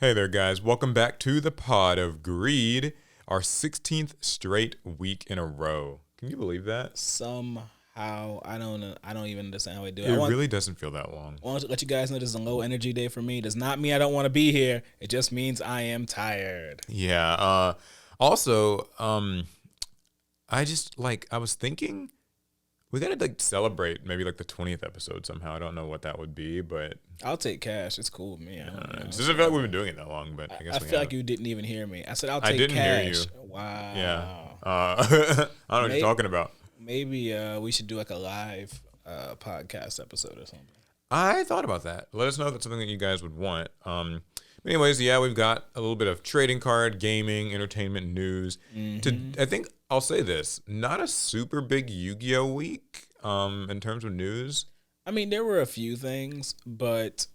Hey there, guys. Welcome back to the Pod of Greed, our 16th straight week in a row. Can you believe that? Somehow, I don't know. I don't even understand how we do it. It really doesn't feel that long. I want to let you guys know this is a low energy day for me. It does not mean I don't want to be here. It just means I am tired. Yeah. Also, I was thinking we gotta celebrate maybe the 20th episode somehow. I don't know what that would be, but I'll take cash. It's cool with me. it doesn't feel like we've been doing it that long, but I guess I we feel have. like you didn't even hear me. I said I'll take I didn't cash. hear you. Wow. Yeah. I don't know what you're talking about. Maybe we should do a live podcast episode or something. I thought about that. Let us know if that's something that you guys would want. Anyways, yeah, we've got a little bit of trading card, gaming, entertainment, news. I think I'll say this: not a super big Yu-Gi-Oh week in terms of news. I mean, there were a few things, but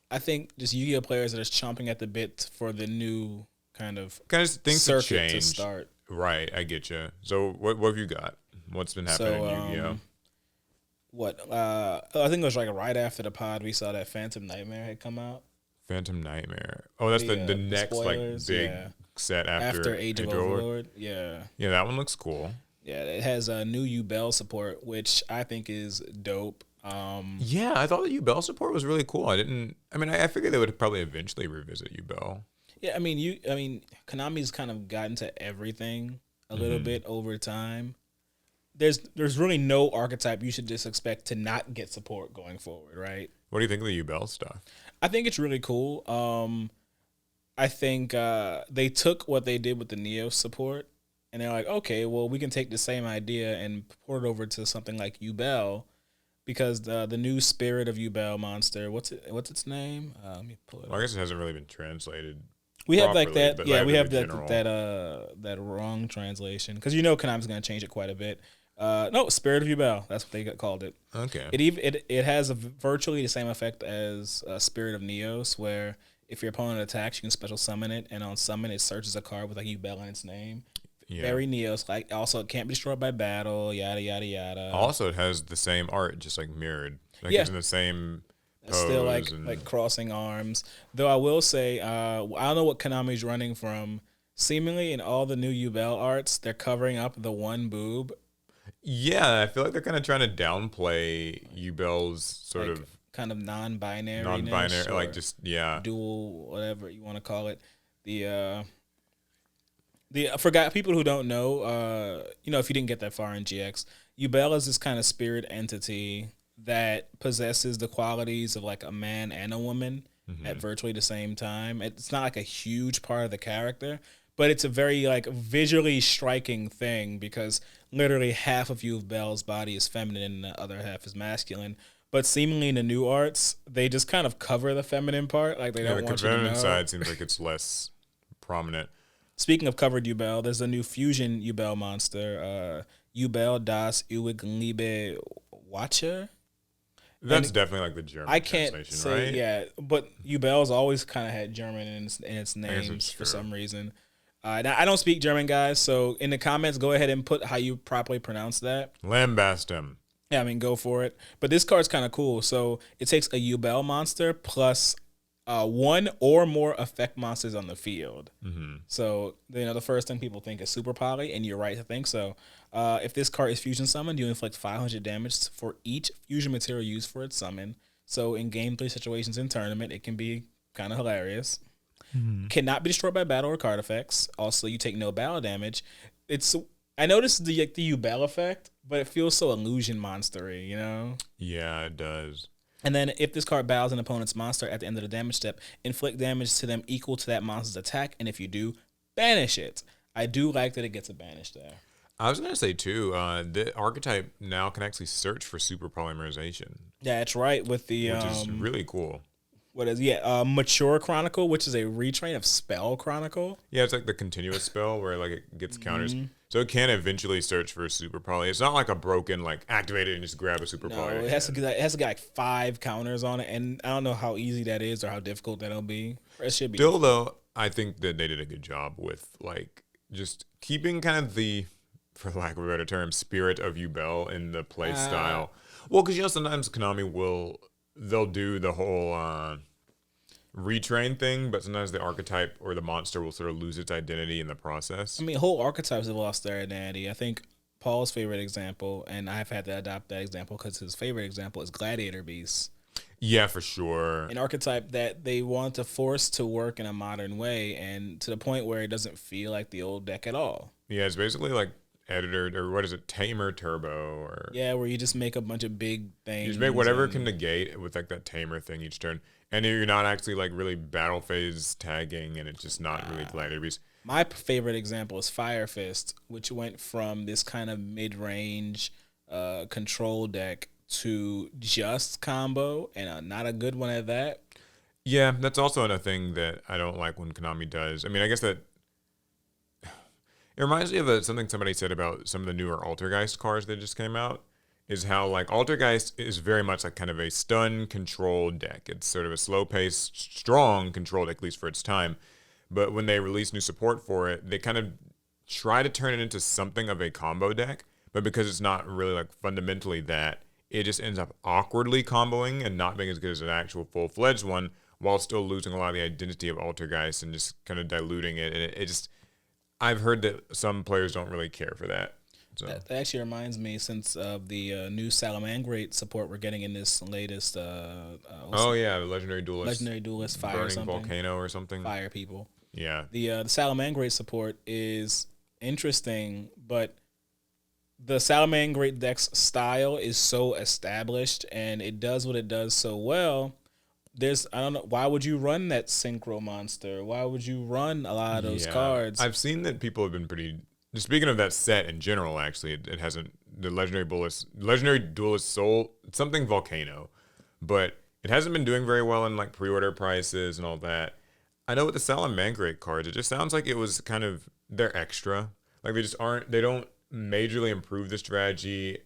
I think just Yu-Gi-Oh players are just chomping at the bit for the new kind of things circuit to to start. Right, I get you. So what have you got? What's been happening in Yu-Gi-Oh? I think it was right after the pod we saw that Phantom Nightmare had come out. Phantom Nightmare. Oh, that's the next spoilers, big set after Age of Overlord. Yeah. Yeah, that one looks cool. Yeah, it has a new Yu-Bell support, which I think is dope. Yeah, I thought the Yu-Bell support was really cool. I figured they would probably eventually revisit Yu-Bell. Yeah, Konami's kind of gotten to everything a little bit over time. There's really no archetype you should just expect to not get support going forward, right? What do you think of the Yu-Bell stuff? I think it's really cool. I think they took what they did with the Neo support, and they're like, okay, well, we can take the same idea and port it over to something like Yu-Bell, because the new Spirit of Yu-Bell monster, what's its name? Let me pull it up. I guess it hasn't really been translated. We have properly, that. Yeah, we have that wrong translation, because Konami's going to change it quite a bit. No, Spirit of Yu-Bell. That's what they called it. Okay. It has virtually the same effect as Spirit of Neos, where if your opponent attacks, you can special summon it, and on summon it searches a card with Yu-Bell in its name. Yeah. Very Neos. Also, it can't be destroyed by battle. Yada yada yada. Also, it has the same art, just mirrored. It's in the same pose. Still crossing arms. Though I will say, I don't know what Konami's running from. Seemingly in all the new Yu-Bell arts, they're covering up the one boob. Yeah, I feel like they're kind of trying to downplay Yu-Bell's sort of kind of non-binary, dual, whatever you want to call it. For people who don't know, if you didn't get that far in GX, Yu-Bell is this kind of spirit entity that possesses the qualities of a man and a woman at virtually the same time. It's not a huge part of the character, but it's a very visually striking thing, because literally half of Yu-Bell's body is feminine and the other half is masculine. But seemingly in the new arts, they just kind of cover the feminine part. They don't want you to know. The feminine side seems like it's less prominent. Speaking of covered Yu-Bell, there's a new fusion Yu-Bell monster, Yu-Bell das Ewig Liebe Watcher. That's definitely the German translation, I can't say, right? Yeah, but Yu-Bell's always kind of had German in its names for some reason. Now, I don't speak German, guys, so in the comments, go ahead and put how you properly pronounce that. Lambast him. Yeah, go for it. But this card's kind of cool. So it takes a Yu-Bell monster plus one or more effect monsters on the field. Mm-hmm. So, the first thing people think is super poly, and you're right to think so. If this card is fusion summoned, you inflict 500 damage for each fusion material used for its summon. So in game 3 situations in tournament, it can be kind of hilarious. Mm-hmm. Cannot be destroyed by battle or card effects. Also, you take no battle damage. I noticed the Yu-Bell effect, but it feels so illusion monstery, Yeah, it does. And then if this card battles an opponent's monster at the end of the damage step, inflict damage to them equal to that monster's attack, and if you do, banish it. I do like that it gets a banish there. I was going to say, too, the archetype now can actually search for super polymerization. Yeah, that's right, with the... Which is really cool. Mature Chronicle, which is a retrain of Spell Chronicle. Yeah, it's the continuous spell where it gets counters. So it can eventually search for a super poly. It's not a broken activate it and just grab a super poly. It has to get 5 counters on it, and I don't know how easy that is or how difficult that'll be. It should be. Still, though, I think that they did a good job with just keeping kind of the, for lack of a better term, spirit of Yu-Bell in the play style. Well, because sometimes Konami they'll do the whole retrain thing, but sometimes the archetype or the monster will sort of lose its identity in the process. I mean, whole archetypes have lost their identity. I think Paul's favorite example, and I've had to adopt that example because his favorite example is Gladiator Beasts. Yeah, for sure. An archetype that they want to force to work in a modern way, and to the point where it doesn't feel like the old deck at all. Yeah, it's basically like editor, or what is it, Tamer Turbo, or Yeah, where you just make a bunch of big things. you just make whatever can negate with like that Tamer thing each turn, and you're not actually like really battle phase tagging, and it's just not really Gladiator Beast. My favorite example is Fire Fist, which went from this kind of mid-range control deck to just combo, and not a good one at that. Yeah, that's also another thing that I don't like when Konami does. I mean, I guess that it reminds me of something somebody said about some of the newer Altergeist cards that just came out, is how like Altergeist is very much like kind of a stun control deck. It's sort of a slow-paced, strong control deck, at least for its time. But when they release new support for it, they kind of try to turn it into something of a combo deck. But because it's not really like fundamentally that, it just ends up awkwardly comboing and not being as good as an actual full-fledged one, while still losing a lot of the identity of Altergeist and just kind of diluting it. And it just, I've heard that some players don't really care for that. So. That actually reminds me, since of the new Salamangreat support we're getting in this latest. The Legendary Duelist. Fire Burning something. Volcano or something. Fire people. Yeah. The Salamangreat support is interesting, but the Salamangreat deck's style is so established and it does what it does so well. I don't know, why would you run that Synchro monster? Why would you run a lot of those cards? I've seen that people have been pretty. Speaking of that set in general, actually, it hasn't. The Legendary Duelist Soul, something Volcano, but it hasn't been doing very well in like pre-order prices and all that. I know with the Salamangreat cards, it just sounds like it was kind of, they're extra. Like they don't majorly improve the strategy.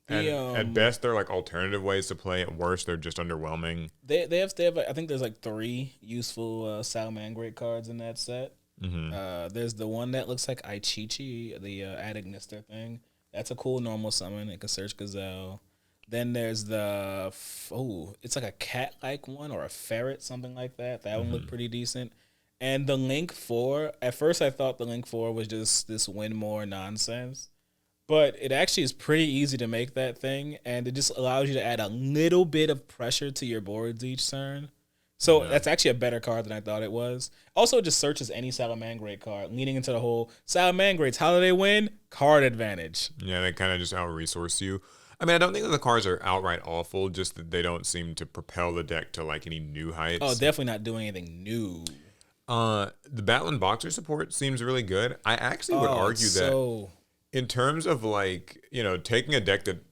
And at best, they're like alternative ways to play. At worst, they're just underwhelming. They have I think there's like 3 useful Salamangreat cards in that set. Mm-hmm. There's the one that looks like Aichichi, the Attic Nister thing. That's a cool normal summon. It can search Gazelle. Then there's it's like a cat-like one or a ferret, something like that. That one looked pretty decent. And the Link 4, at first I thought the Link 4 was just this win more nonsense. But it actually is pretty easy to make that thing, and it just allows you to add a little bit of pressure to your boards each turn. So that's actually a better card than I thought it was. Also, it just searches any Salamangreat card, leading into the whole Salamangreats. How do they win? Card advantage. Yeah, they kind of just out-resource you. I mean, I don't think that the cards are outright awful, just that they don't seem to propel the deck to like any new heights. Oh, definitely not doing anything new. The Battling Boxer support seems really good. I actually would argue that in terms of like, taking a deck that,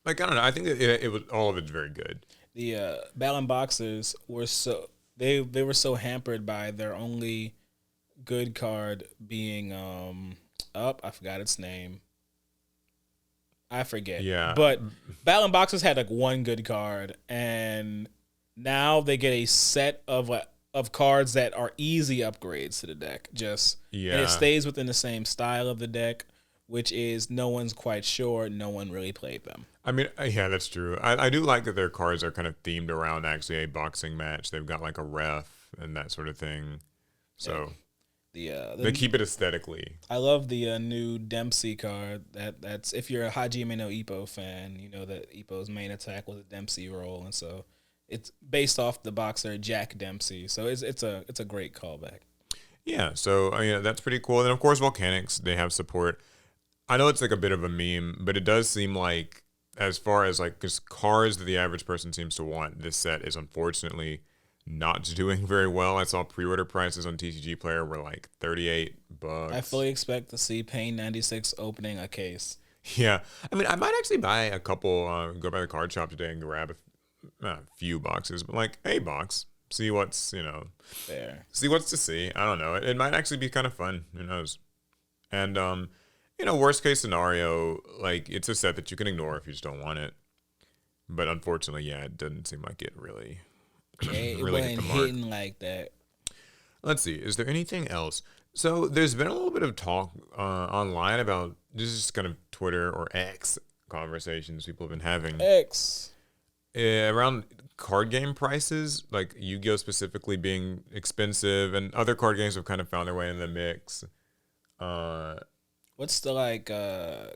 like, I don't know, I think that it was, all of it's very good. The Battling Boxers were they were so hampered by their only good card being I forgot its name. I forget. Yeah. But Battling Boxers had like one good card, and now they get a set of cards that are easy upgrades to the deck. And it stays within the same style of the deck, which is no one's quite sure. No one really played them. I mean, yeah, that's true. I do like that their cards are kind of themed around actually a boxing match. They've got like a ref and that sort of thing. So they keep it aesthetically. I love the new Dempsey card. That's if you're a Hajime no Ippo fan, you know that Ippo's main attack was a Dempsey roll, and so it's based off the boxer Jack Dempsey. So it's a great callback. Yeah, so I mean, that's pretty cool. And of course, Volcanics, they have support. I know it's like a bit of a meme, but it does seem like, as far as like just cards that the average person seems to want, this set is unfortunately not doing very well. I saw pre-order prices on TCG Player were like $38. I fully expect to see Pain 96 opening a case. Yeah, I mean, I might actually buy a couple. Go by the card shop today and grab a few boxes, but like a box. See what's there. See what's to see. I don't know. It might actually be kind of fun. Who knows? And worst case scenario, like it's a set that you can ignore if you just don't want it. But unfortunately, yeah, it doesn't seem like it really, really hit the mark. Hitting like that. Let's see. Is there anything else? So there's been a little bit of talk online about this is kind of Twitter or X conversations people have been having. X. around card game prices, like Yu-Gi-Oh specifically being expensive, and other card games have kind of found their way in the mix. Uh, What's the like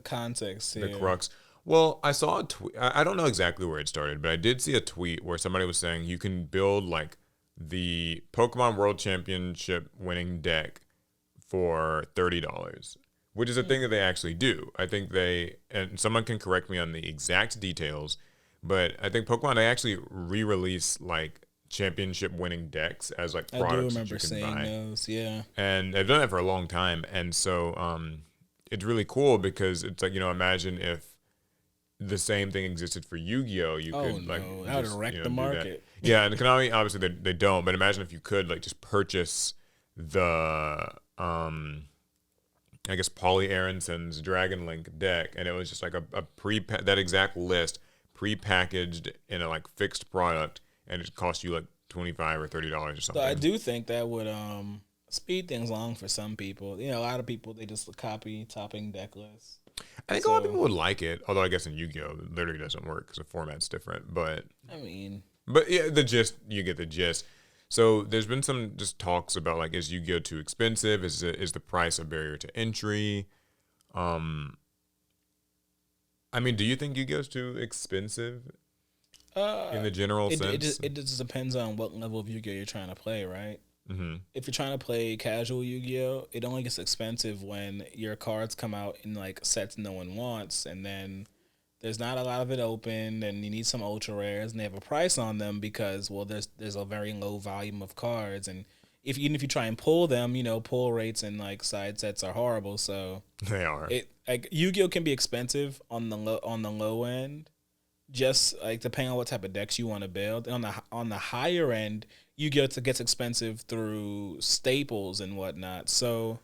context the here? crux. Well, I saw a tweet. I don't know exactly where it started, but I did see a tweet where somebody was saying you can build like the Pokemon World Championship winning deck for $30, which is a thing that they actually do. I think they, and someone can correct me on the exact details, but I think Pokemon, they actually re-release like championship winning decks as like I do products that remember you can seeing buy. those. Yeah. And they've done it for a long time. And so it's really cool because it's like, imagine if the same thing existed for Yu-Gi-Oh, you Oh could like no, that would just wreck the do that. market. Yeah, and Konami obviously they don't, but imagine if you could like just purchase the I guess Polly Aronson's Dragon Link deck, and it was just like a that exact list pre-packaged in a like fixed product, and it cost you like $25 or $30 or So something. I do think that would speed things along for some people. A lot of people they just copy topping deck lists. I think a lot of people would like it, although I guess in Yu-Gi-Oh it literally doesn't work because the format's different. But I mean, yeah, the gist, you get the gist. So there's been some just talks about like, is Yu-Gi-Oh too expensive? Is the price a barrier to entry? I mean, do you think Yu-Gi-Oh is too expensive in the general sense? it just depends on what level of Yu-Gi-Oh you're trying to play, right? Mm-hmm. If you're trying to play casual Yu-Gi-Oh, it only gets expensive when your cards come out in like sets no one wants, and then there's not a lot of it open, and you need some ultra rares, and they have a price on them because there's a very low volume of cards, and even if you try and pull them, pull rates and like side sets are horrible. So They are. it like Yu-Gi-Oh can be expensive on the low end, just like depending on what type of decks you want to build. And on the higher end, Yu-Gi-Oh gets expensive through staples and whatnot. So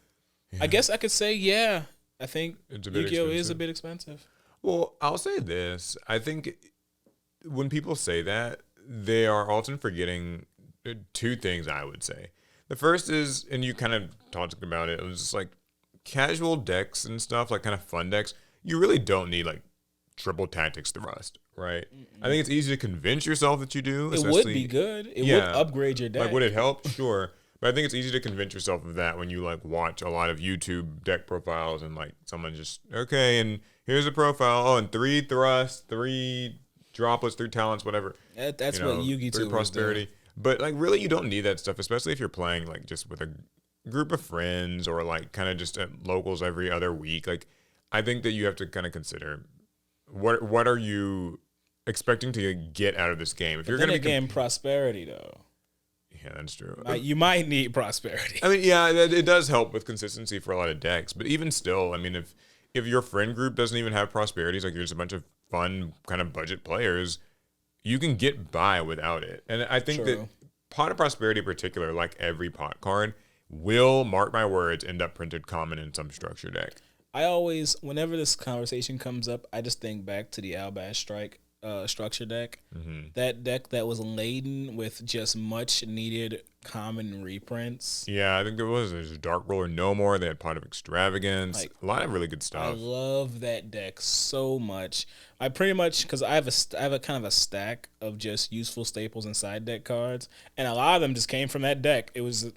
I guess I could say, yeah, I think It's a bit Yu-Gi-Oh is a expensive. bit expensive. Well, I'll say this. I think when people say that, they are often forgetting two things, I would say. The first is, and you kind of talked about it, it was just like casual decks and stuff, like kind of fun decks. You really don't need like triple tactics thrust, right? I think it's easy to convince yourself that you do. It would be good. It would upgrade your deck. Like, would it help? Sure. But I think it's easy to convince yourself of that when you like watch a lot of YouTube deck profiles and like someone just, okay, and here's a profile. Oh, and 3 thrust, 3 droplets, 3 talents, whatever. That's what Yu-Gi-Oh 3 prosperity. But like really, you don't need that stuff, especially if you're playing like just with a group of friends or like kind of just at locals every other week. Like, I think that you have to kind of consider what are you expecting to get out of this game. If you're going to be again, prosperity though. yeah, that's true. You might need prosperity. I mean, yeah, it does help with consistency for a lot of decks. But even still, I mean, if your friend group doesn't even have prosperities, like you're just a bunch of fun kind of budget players, you can get by without it. And I think that Pot of Prosperity in particular, like every pot card, will, mark my words, end up printed common in some structure deck. I always, whenever this conversation comes up, I just think back to the Albash Strike structure deck. Mm-hmm. That deck that was laden with just much needed common reprints. Yeah, I think there's Dark Roller No More. They had Pot of Extravagance. Like, a lot of really good I stuff. love that deck so much. I pretty much, because I have a kind of a stack of just useful staples and side deck cards, and a lot of them just came from that deck. It was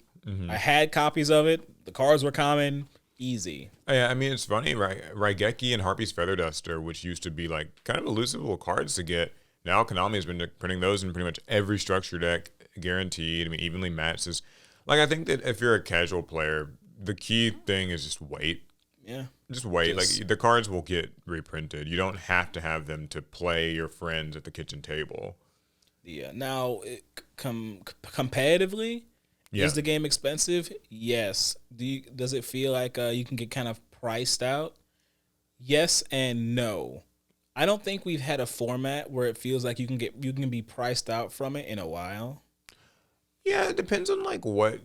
I had copies of it. The cards were common. Easy. Yeah, I mean, it's funny, right? Raigeki and Harpy's Feather Duster, which used to be like kind of elusive little cards to get. Now Konami has been printing those in pretty much every structure deck, guaranteed. I mean, evenly matched. Is like, I think that if you're a casual player, the key thing is just wait. Yeah. Just wait. Like, the cards will get reprinted. You don't have to have them to play your friends at the kitchen table. Yeah. Now, competitively, is the game expensive? Yes. Does it feel like you can get kind of priced out? Yes and no. I don't think we've had a format where it feels like you can be priced out from it in a while. Yeah, it depends on like what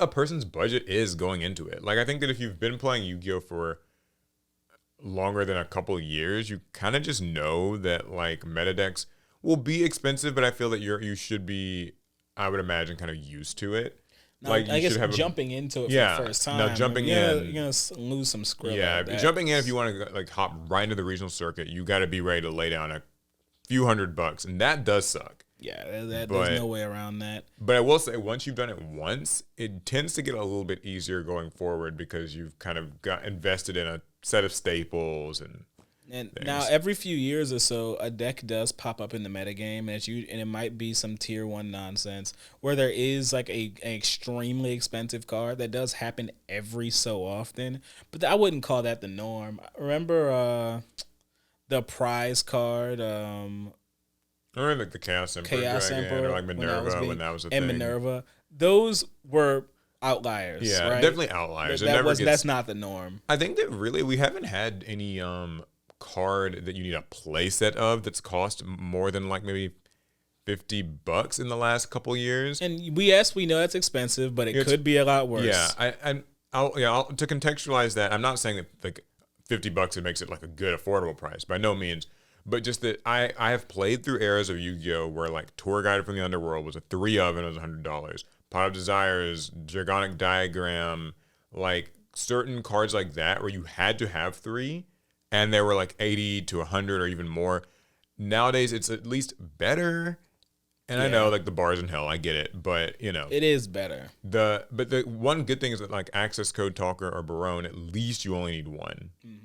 a person's budget is going into it. Like, I think that if you've been playing Yu-Gi-Oh for longer than a couple of years, you kind of just know that like meta decks will be expensive, but I feel that you should be, I would imagine, kind of used to it. Now, Like, I you guess should have jumping into it Yeah, for the first time. now jumping you're in- gonna lose some skrilla. Yeah, That's- jumping in if you want to like hop right into the regional circuit, you got to be ready to lay down a few $100, and that does suck. Yeah, there's But- no way around that. But I will say, once you've done it once, it tends to get a little bit easier going forward because you've kind of got invested in a set of staples and And things. now every few years or so, a deck does pop up in the metagame, and it might be some tier 1 nonsense where there is like an extremely expensive card. That does happen every so often, but I wouldn't call that the norm. Remember the prize card, I remember like the Chaos Emperor, Chaos Dragon, Emperor, or like Minerva when that was a and thing. Minerva. Those were outliers. Yeah, right? definitely outliers. That's not the norm. I think that really we haven't had any card that you need a playset of that's cost more than like maybe $50 in the last couple years. And we know it's expensive, but it could be a lot worse. Yeah, to contextualize that, I'm not saying that like $50 it makes it like a good affordable price by no means, but just that I have played through eras of Yu-Gi-Oh where like Tour Guide from the Underworld was a 3 of and it was $100. Pot of Desires, Dragonic Diagram, like certain cards like that where you had to have 3 and they were like 80 to 100 or even more. Nowadays it's at least better. And I know like the bar's in hell, I get it, but you know. It is better. But the one good thing is that like Access Code Talker or Barone, at least you only need 1. Mm-hmm.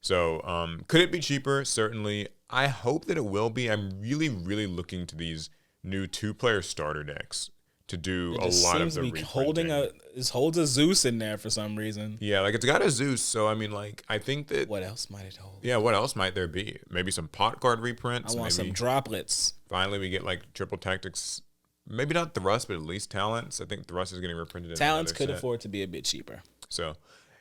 So could it be cheaper? Certainly. I hope that it will be. I'm really, really looking to these new 2-player starter decks to do a lot of the reprinting. It holds a Zeus in there for some reason. Yeah, like it's got a Zeus, so I mean, like I think that. What else might it hold? Yeah, what else might there be? Maybe some pot card reprints. I want some droplets. Finally, we get like Triple Tactics. Maybe not Thrust, but at least Talents. I think Thrust is getting reprinted. Talents could afford to be a bit cheaper. So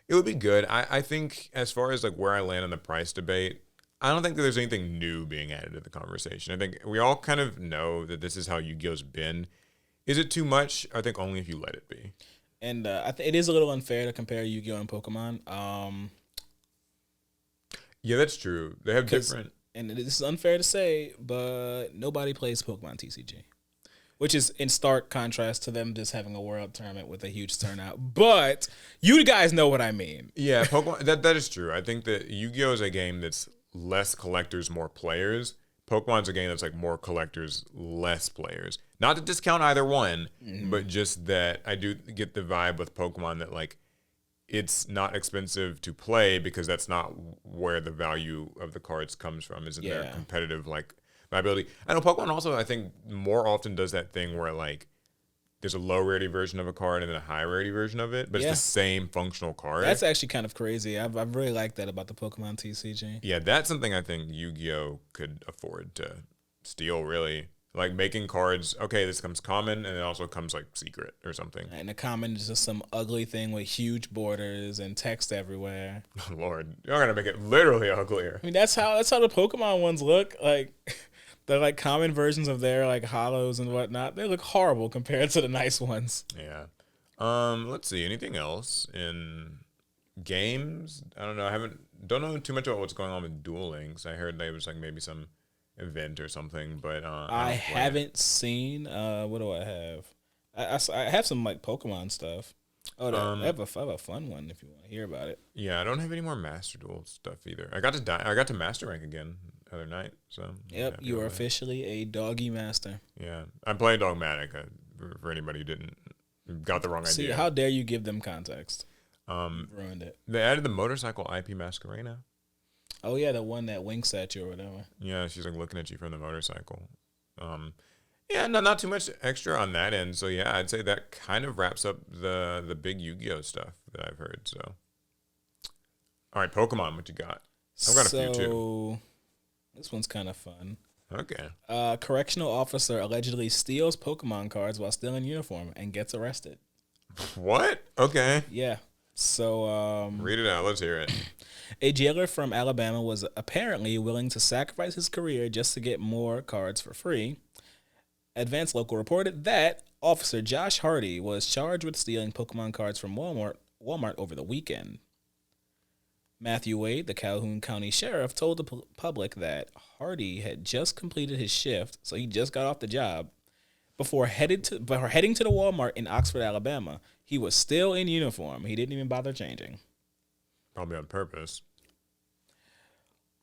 it would be good. I think as far as like where I land on the price debate, I don't think that there's anything new being added to the conversation. I think we all kind of know that this is how Yu-Gi-Oh's been. Is it too much? I think only if you let it be. And it is a little unfair to compare Yu-Gi-Oh and Pokemon. Yeah, that's true. They have different. And this is unfair to say, but nobody plays Pokemon TCG, which is in stark contrast to them just having a world tournament with a huge turnout. But you guys know what I mean. Yeah, Pokemon. that is true. I think that Yu-Gi-Oh is a game that's less collectors, more players. Pokemon's a game that's like more collectors, less players. Not to discount either one, but just that I do get the vibe with Pokemon that like it's not expensive to play because that's not where the value of the cards comes from. Isn't there competitive like viability? I know Pokemon also I think more often does that thing where like there's a low rarity version of a card and then a high rarity version of it, but it's the same functional card. That's actually kind of crazy. I've really liked that about the Pokemon TCG. Yeah, that's something I think Yu-Gi-Oh could afford to steal, really. Like making cards, okay, this comes common and it also comes like secret or something. And the common is just some ugly thing with huge borders and text everywhere. Oh, Lord, you're gonna make it literally uglier. I mean, that's how the Pokemon ones look. Like the like common versions of their like hollows and whatnot, they look horrible compared to the nice ones. Yeah. Let's see. Anything else in games? I don't know. Don't know too much about what's going on with Duel Links. I heard there was like maybe some event or something, but I haven't seen. What do I have? I have some like Pokemon stuff. Oh, I have a fun one if you want to hear about it. Yeah, I don't have any more Master Duel stuff either. I got to Master Rank again the other night. So yep, you are officially a doggy master. Yeah, I'm playing Dogmatic. For anybody who got the wrong idea. See, how dare you give them context? Ruined it. They added the motorcycle IP Masquerena. Oh yeah, the one that winks at you or whatever. Yeah, she's like looking at you from the motorcycle. Yeah, no, not too much extra on that end. So yeah, I'd say that kind of wraps up the big Yu-Gi-Oh stuff that I've heard. So, all right, Pokemon, what you got? I've got a few too. This one's kind of fun. Okay. Correctional officer allegedly steals Pokemon cards while still in uniform and gets arrested. What? Okay. Yeah. So read it out. Let's hear it. A jailer from Alabama was apparently willing to sacrifice his career just to get more cards for free. Advance Local reported that Officer Josh Hardy was charged with stealing Pokemon cards from Walmart over the weekend. Matthew Wade, the Calhoun County Sheriff, told the public that Hardy had just completed his shift, so he just got off the job. before heading to the Walmart in Oxford, Alabama. He was still in uniform. He didn't even bother changing. Probably on purpose.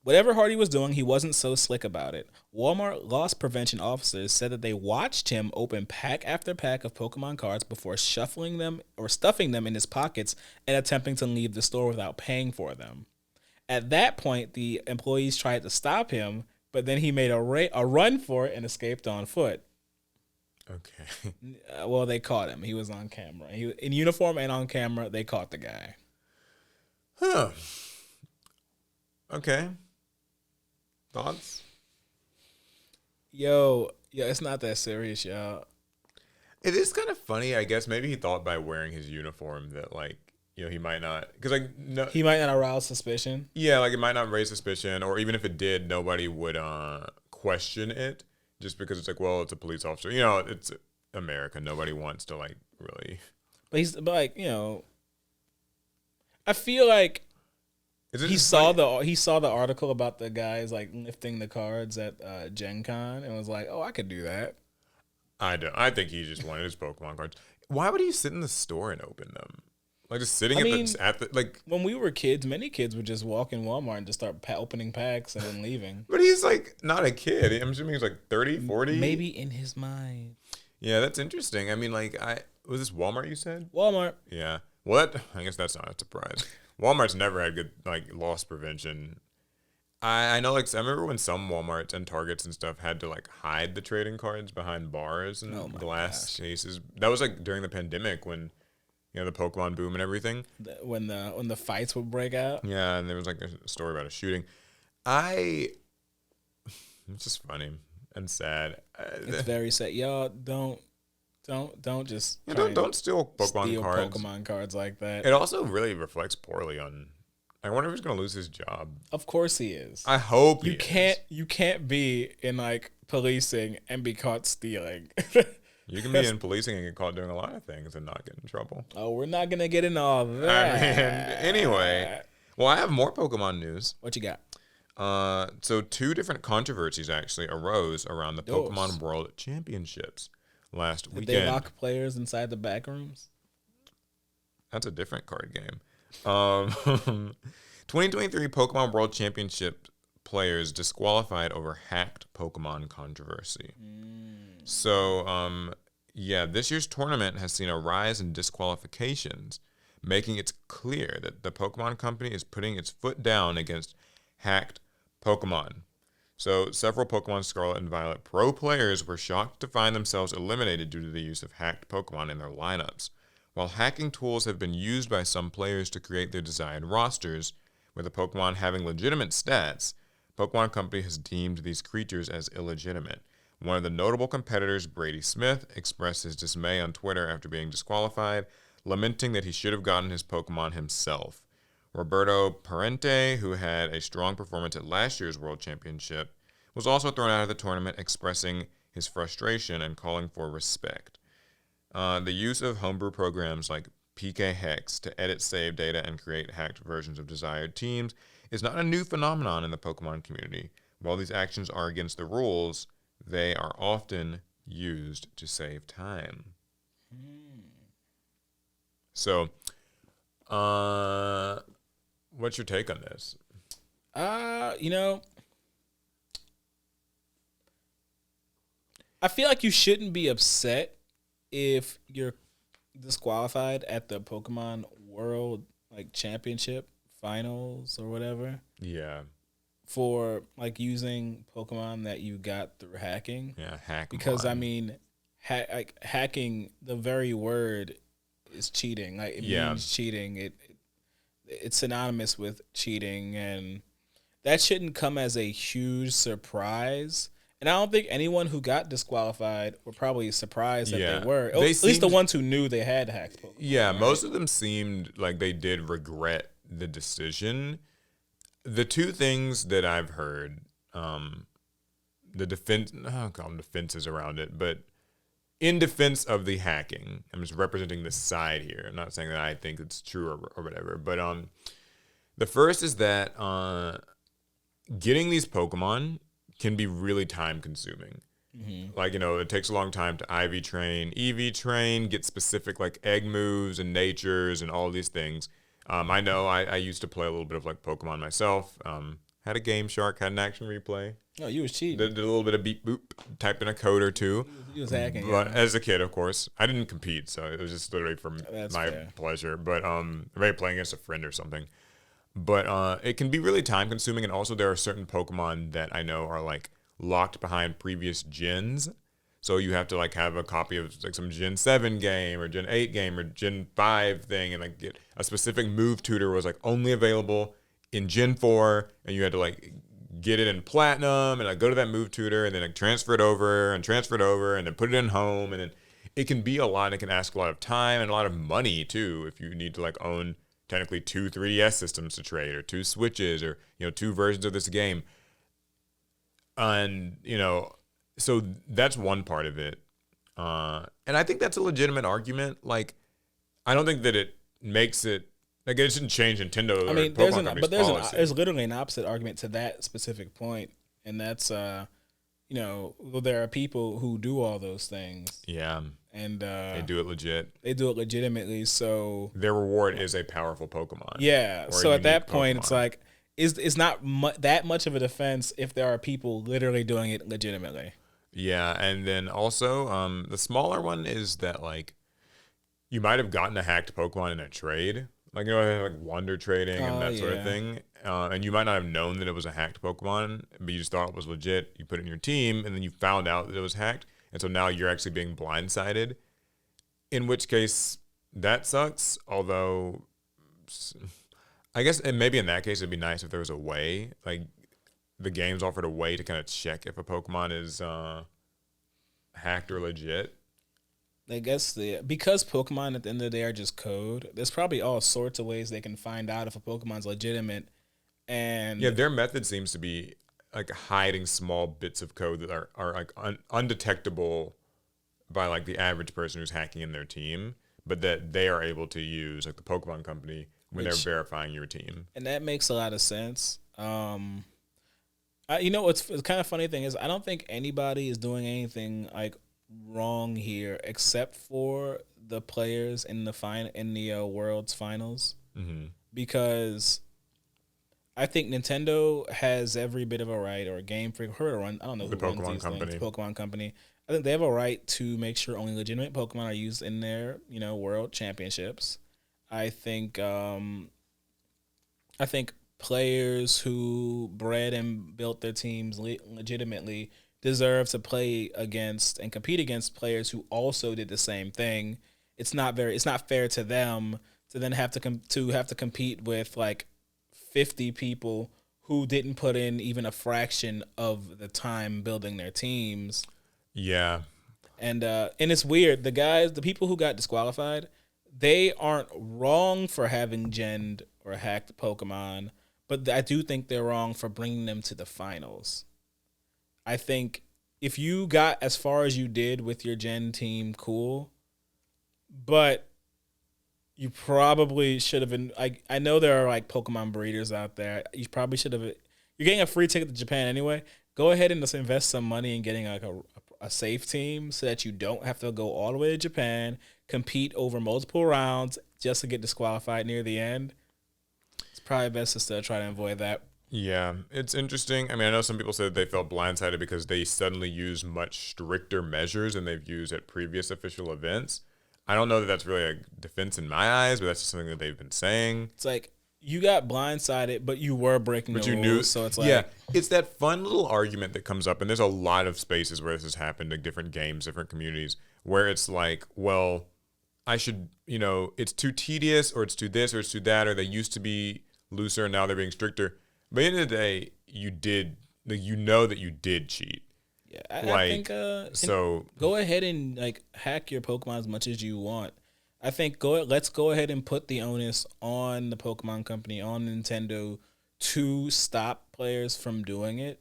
Whatever Hardy was doing, he wasn't so slick about it. Walmart loss prevention officers said that they watched him open pack after pack of Pokemon cards before shuffling them or stuffing them in his pockets and attempting to leave the store without paying for them. At that point, the employees tried to stop him, but then he made a run for it and escaped on foot. Okay. Well, they caught him. He was on camera. He was in uniform and on camera. They caught the guy. Huh. Okay. Thoughts? Yo, it's not that serious, y'all. It is kind of funny, I guess. Maybe he thought by wearing his uniform that, like, you know, he might not, because, like, no, He might not arouse suspicion. yeah, like, it might not raise suspicion, or even if it did, nobody would question it, just because it's like, well, it's a police officer. You know, it's America. Nobody wants to, like, really. But like, you know, I feel like he saw the article about the guys like lifting the cards at Gen Con and was like, oh, I could do that. I think he just wanted his Pokemon cards. Why would he sit in the store and open them? Like, just sitting at the like. When we were kids, many kids would just walk in Walmart and just start opening packs and then leaving. But he's like not a kid. I'm assuming he's like 30, 40. Maybe in his mind. Yeah, that's interesting. I mean, like, was this Walmart you said? Walmart. Yeah. Well, I guess that's not a surprise. Walmart's never had good, like, loss prevention. I know, like, I remember when some Walmarts and Targets and stuff had to, like, hide the trading cards behind bars and glass cases. That was, like, during the pandemic when, you know, the Pokemon boom and everything. When the fights would break out. Yeah, and there was, like, a story about a shooting. It's just funny and sad. It's very sad. Y'all don't just don't steal Pokemon cards like that. It also really reflects poorly on. I wonder if he's gonna lose his job. Of course he is. I hope you can't be in like policing and be caught stealing. You can be in policing and get caught doing a lot of things and not get in trouble. Oh, we're not gonna get into all that. Anyway, well, I have more Pokemon news. What you got? So two different controversies actually arose around the Pokemon World Championships last weekend. Did they lock players inside the back rooms? That's a different card game. 2023 Pokemon World Championship players disqualified over hacked Pokemon controversy. So, this year's tournament has seen a rise in disqualifications, making it clear that the Pokemon Company is putting its foot down against hacked Pokemon. So, several Pokemon Scarlet and Violet pro players were shocked to find themselves eliminated due to the use of hacked Pokemon in their lineups. While hacking tools have been used by some players to create their desired rosters, with the Pokemon having legitimate stats, Pokemon Company has deemed these creatures as illegitimate. One of the notable competitors, Brady Smith, expressed his dismay on Twitter after being disqualified, lamenting that he should have gotten his Pokemon himself. Roberto Parente, who had a strong performance at last year's World Championship, was also thrown out of the tournament, expressing his frustration and calling for respect. The use of homebrew programs like PK Hex to edit save data and create hacked versions of desired teams is not a new phenomenon in the Pokemon community. While these actions are against the rules, they are often used to save time. So, what's your take on this? I feel like you shouldn't be upset if you're disqualified at the Pokemon World Championship finals or whatever. Yeah. For using Pokemon that you got through hacking. Yeah, hack. Because I mean, hacking, the very word is cheating. It means cheating. It's synonymous with cheating, and that shouldn't come as a huge surprise. And I don't think anyone who got disqualified were probably surprised that they were. At least the ones who knew they had hacked Pokemon. Yeah, right? Most of them seemed like they did regret the decision. The two things that I've heard, the defense, I don't call them defenses around it, but in defense of the hacking, I'm just representing this side here. I'm not saying that I think it's true or whatever, but the first is that getting these Pokemon can be really time consuming. Like, it takes a long time to IV train, EV train, get specific like egg moves and natures and all these things. I know I used to play a little bit of like Pokemon myself. Had a Game Shark, had an action replay. Oh, you was cheating. Did a little bit of beep boop, typed in a code or two. You was hacking. But as a kid, of course, I didn't compete, so it was just literally for my pleasure. But maybe playing against a friend or something. But it can be really time consuming, and also there are certain Pokemon that I know are like locked behind previous gens. So you have to like have a copy of like some Gen 7 game or Gen 8 game or Gen 5 thing, and like get a specific move tutor was like only available in Gen 4, and you had to like get it in Platinum and like go to that move tutor and then like transfer it over and then put it in home, and then it can be a lot. It can ask a lot of time and a lot of money too if you need to like own technically 2 3DS systems to trade or 2 Switches or 2 versions of this game. And so that's one part of it, and I think that's a legitimate argument. Like, I don't think that it makes it like it shouldn't change Nintendo. I mean, there's literally an opposite argument to that specific point, and that's there are people who do all those things. Yeah, and they do it legit. They do it legitimately. So their reward is a powerful Pokemon. Yeah. So at that point, it's like. It's not that much of a defense if there are people literally doing it legitimately. Yeah, and then also the smaller one is that like you might have gotten a hacked Pokemon in a trade, like like wonder trading and that sort of thing, and you might not have known that it was a hacked Pokemon, but you just thought it was legit. You put it in your team, and then you found out that it was hacked, and so now you're actually being blindsided. In which case, that sucks. Although. I guess, and maybe in that case, it'd be nice if there was a way, like the games offered a way to kind of check if a Pokemon is hacked or legit. I guess because Pokemon at the end of the day are just code, there's probably all sorts of ways they can find out if a Pokemon's legitimate. And yeah, their method seems to be like hiding small bits of code that are like undetectable by like the average person who's hacking in their team, but that they are able to use, like the Pokemon company, when they're verifying your team. And that makes a lot of sense. What's the kind of funny thing is I don't think anybody is doing anything like wrong here except for the players in the World's finals, because I think Nintendo has every bit of a right, or Game Freak, I don't know who runs these things, Pokemon Company. I think they have a right to make sure only legitimate Pokemon are used in their World Championships. I think players who bred and built their teams legitimately deserve to play against and compete against players who also did the same thing. It's not fair to them to then have to compete with like 50 people who didn't put in even a fraction of the time building their teams. Yeah. And it's weird. The people who got disqualified, they aren't wrong for having genned or hacked Pokemon, but I do think they're wrong for bringing them to the finals. I think if you got as far as you did with your gen team, cool, but you probably should have been like, I know there are like Pokemon breeders out there. You probably should have. You're getting a free ticket to Japan anyway. Go ahead and just invest some money in getting like a safe team so that you don't have to go all the way to Japan, compete over multiple rounds just to get disqualified near the end. It's probably best to still try to avoid that. Yeah, it's interesting. I mean, I know some people said they felt blindsided because they suddenly use much stricter measures than they've used at previous official events. I don't know that that's really a defense in my eyes, but that's just something that they've been saying. It's like, you got blindsided, but you were breaking the rules, so it's like... Yeah, it's that fun little argument that comes up, and there's a lot of spaces where this has happened, like different games, different communities, where it's like, well, I should, it's too tedious, or it's too this, or it's too that, or they used to be looser, and now they're being stricter. But at the end of the day, you did, that you did cheat. Yeah, I think so. Go ahead and like hack your Pokemon as much as you want. I think let's go ahead and put the onus on the Pokemon Company, on Nintendo, to stop players from doing it,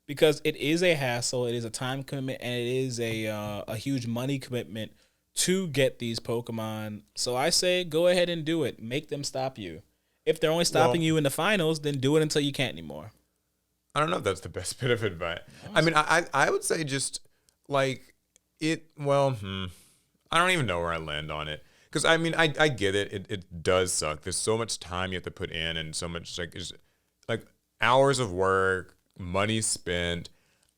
because it is a hassle, it is a time commitment, and it is a huge money commitment to get these Pokemon. So I say go ahead and do it. Make them stop you. If they're only stopping you in the finals, then do it until you can't anymore. I don't know if that's the best bit of advice. I mean, I would say just like I don't even know where I land on it. Because I mean, I get it. It does suck. There's so much time you have to put in, and so much like hours of work, money spent.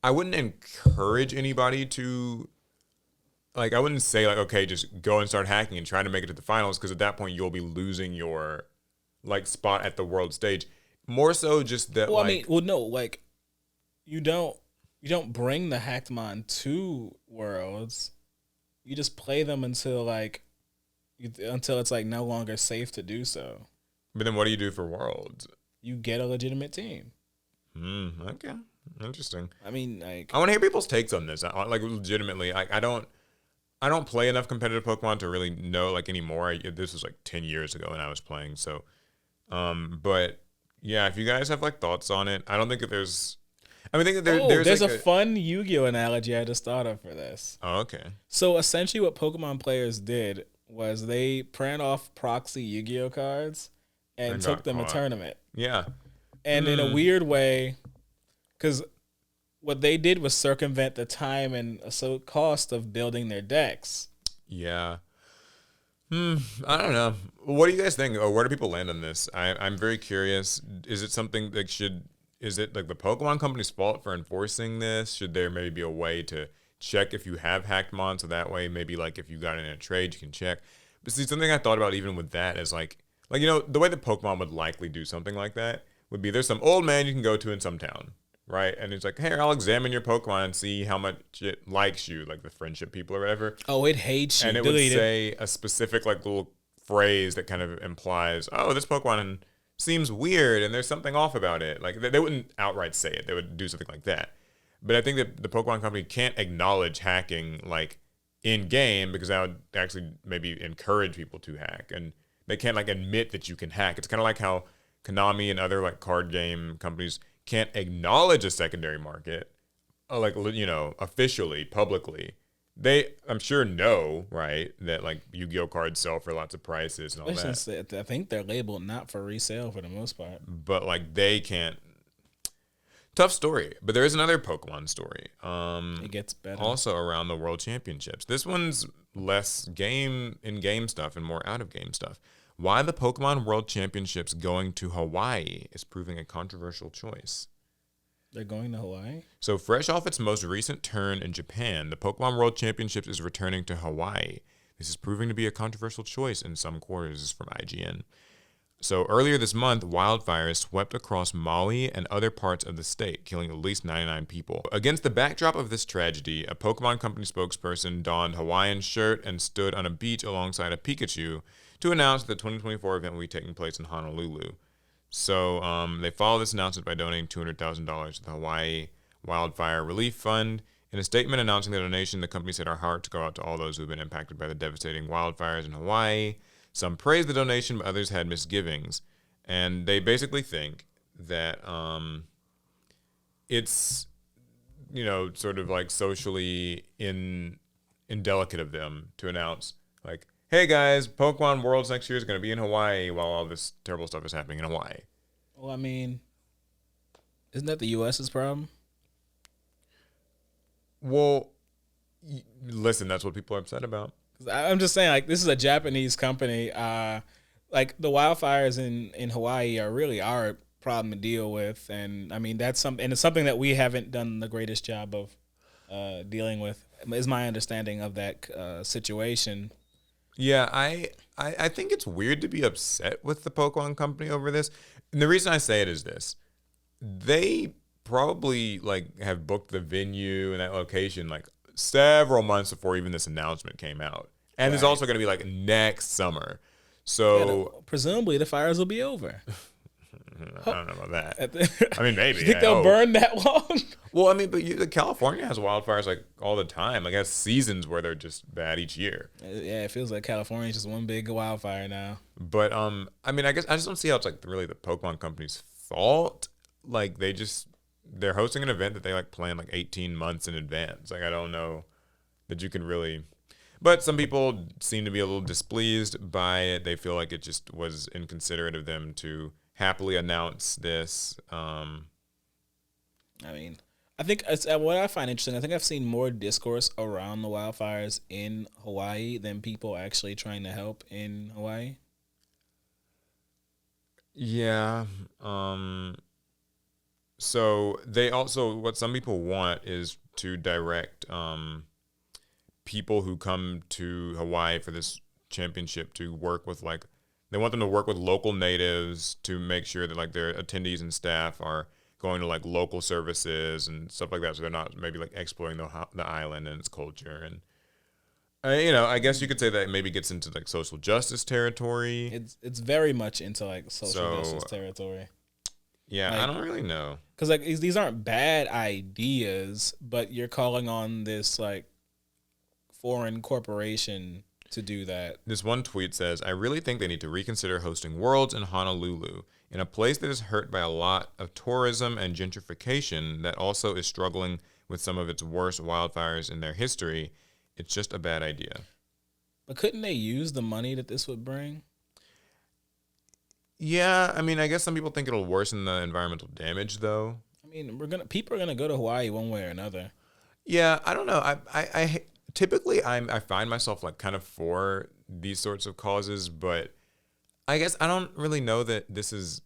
I wouldn't encourage anybody to like. I wouldn't say like, okay, just go and start hacking and try to make it to the finals, because at that point you'll be losing your like spot at the world stage. More so, just that. Well, like, I mean, well, no, like you don't bring the Hackmon to Worlds. You just play them until like until it's like no longer safe to do so. But then, what do you do for worlds? You get a legitimate team. Okay, interesting. I mean, like I want to hear people's takes on this. Like, legitimately, I don't play enough competitive Pokemon to really know like anymore. This was like 10 years ago when I was playing. So, but yeah, if you guys have like thoughts on it, I don't think that there's. I mean, I think that there's like like a fun Yu-Gi-Oh analogy I just thought of for this. Oh, okay. So essentially, what Pokemon players did was they print off proxy Yu-Gi-Oh cards and took them to tournament. Yeah. And in a weird way, because what they did was circumvent the time and cost of building their decks. Yeah. I don't know. What do you guys think? Or where do people land on this? I'm very curious. Is it something that is it like the Pokemon Company's fault for enforcing this? Should there maybe be a way to check if you have hacked mon, so that way maybe like if you got in a trade you can check? But see, something I thought about even with that is like the way that Pokemon would likely do something like that would be there's some old man you can go to in some town, right? And it's like, hey, I'll examine your Pokemon and see how much it likes you, like the friendship people or whatever. Oh, it hates you. And it would say a specific like little phrase that kind of implies, oh, this Pokemon seems weird and there's something off about it. Like they wouldn't outright say it. They would do something like that. But I think that the Pokemon Company can't acknowledge hacking like in game, because that would actually maybe encourage people to hack, and they can't like admit that you can hack. It's kind of like how Konami and other like card game companies can't acknowledge a secondary market, like officially, publicly. They, I'm sure, know, right, that like Yu-Gi-Oh cards sell for lots of prices and all that. I think they're labeled not for resale for the most part. But like they can't. Tough story. But there is another Pokemon story. It gets better. Also around the World Championships. This one's less in-game stuff and more out-of-game stuff. Why the Pokemon World Championships going to Hawaii is proving a controversial choice. They're going to Hawaii? So fresh off its most recent turn in Japan, the Pokemon World Championships is returning to Hawaii. This is proving to be a controversial choice in some quarters. This is from IGN. So earlier this month, wildfires swept across Maui and other parts of the state, killing at least 99 people. Against the backdrop of this tragedy, a Pokemon Company spokesperson donned a Hawaiian shirt and stood on a beach alongside a Pikachu to announce that the 2024 event will be taking place in Honolulu. So they followed this announcement by donating $200,000 to the Hawaii Wildfire Relief Fund. In a statement announcing the donation, the company said, "Our hearts go out to all those who have been impacted by the devastating wildfires in Hawaii." Some praised the donation, but others had misgivings. And they basically think that it's, sort of like socially indelicate of them to announce, like, hey guys, Pokemon Worlds next year is going to be in Hawaii while all this terrible stuff is happening in Hawaii. Well, I mean, isn't that the U.S.'s problem? Well, listen, that's what people are upset about. I'm just saying, like, this is a Japanese company. Like, the wildfires in Hawaii are really our problem to deal with. And, I mean, it's something that we haven't done the greatest job of dealing with, is my understanding of that situation. Yeah, I think it's weird to be upset with the Pokemon Company over this. And the reason I say it is this. They probably, like, have booked the venue and that location, like, several months before even this announcement came out. And It's also going to be, like, next summer. So... presumably the fires will be over. I don't know about that. I mean, maybe. You think they'll burn that long? Well, I mean, but California has wildfires like all the time. Like, it has seasons where they're just bad each year. Yeah, it feels like California's just one big wildfire now. But I mean, I guess I just don't see how it's like really the Pokemon Company's fault. Like, they're hosting an event that they like plan like 18 months in advance. Like, I don't know that you can really. But some people seem to be a little displeased by it. They feel like it just was inconsiderate of them to happily announce this. I mean, I think what I find interesting. I think I've seen more discourse around the wildfires in Hawaii than people actually trying to help in Hawaii. Yeah. So they also, what some people want is to direct people who come to Hawaii for this championship to work with like, they want them to work with local natives to make sure that like their attendees and staff are going to like local services and stuff like that, so they're not maybe like exploring the island and its culture. And I guess you could say that maybe gets into like social justice territory. It's very much into like social So justice territory. yeah, Like, I don't really know. Because like these aren't bad ideas, but you're calling on this like foreign corporation to do that. This one tweet says, I really think they need to reconsider hosting Worlds in Honolulu, in a place that is hurt by a lot of tourism and gentrification that also is struggling with some of its worst wildfires in their history. It's just a bad idea. But couldn't they use the money that this would bring? Yeah, I mean, I guess some people think it'll worsen the environmental damage, though. I mean, people are gonna go to Hawaii one way or another. Yeah, I don't know. I typically I find myself like kind of for these sorts of causes, but I guess I don't really know that this is.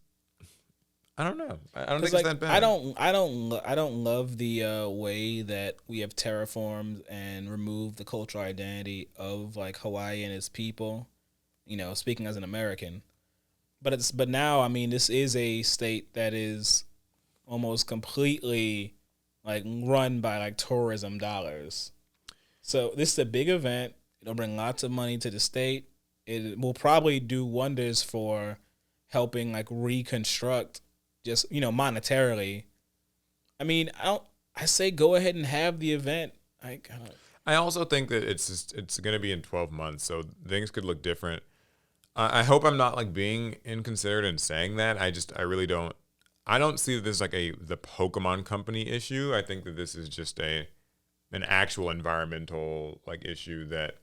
I don't know. I don't think it's that bad. I don't love the way that we have terraformed and removed the cultural identity of like Hawaii and its people. Speaking as an American. But now, I mean, this is a state that is almost completely like run by like tourism dollars. So this is a big event. It'll bring lots of money to the state. It will probably do wonders for helping like reconstruct just, monetarily. I mean, I say go ahead and have the event. I also think that it's going to be in 12 months, so things could look different. I hope I'm not like being inconsiderate in saying that. I really don't. I don't see this like the Pokemon Company issue. I think that this is just an actual environmental like issue that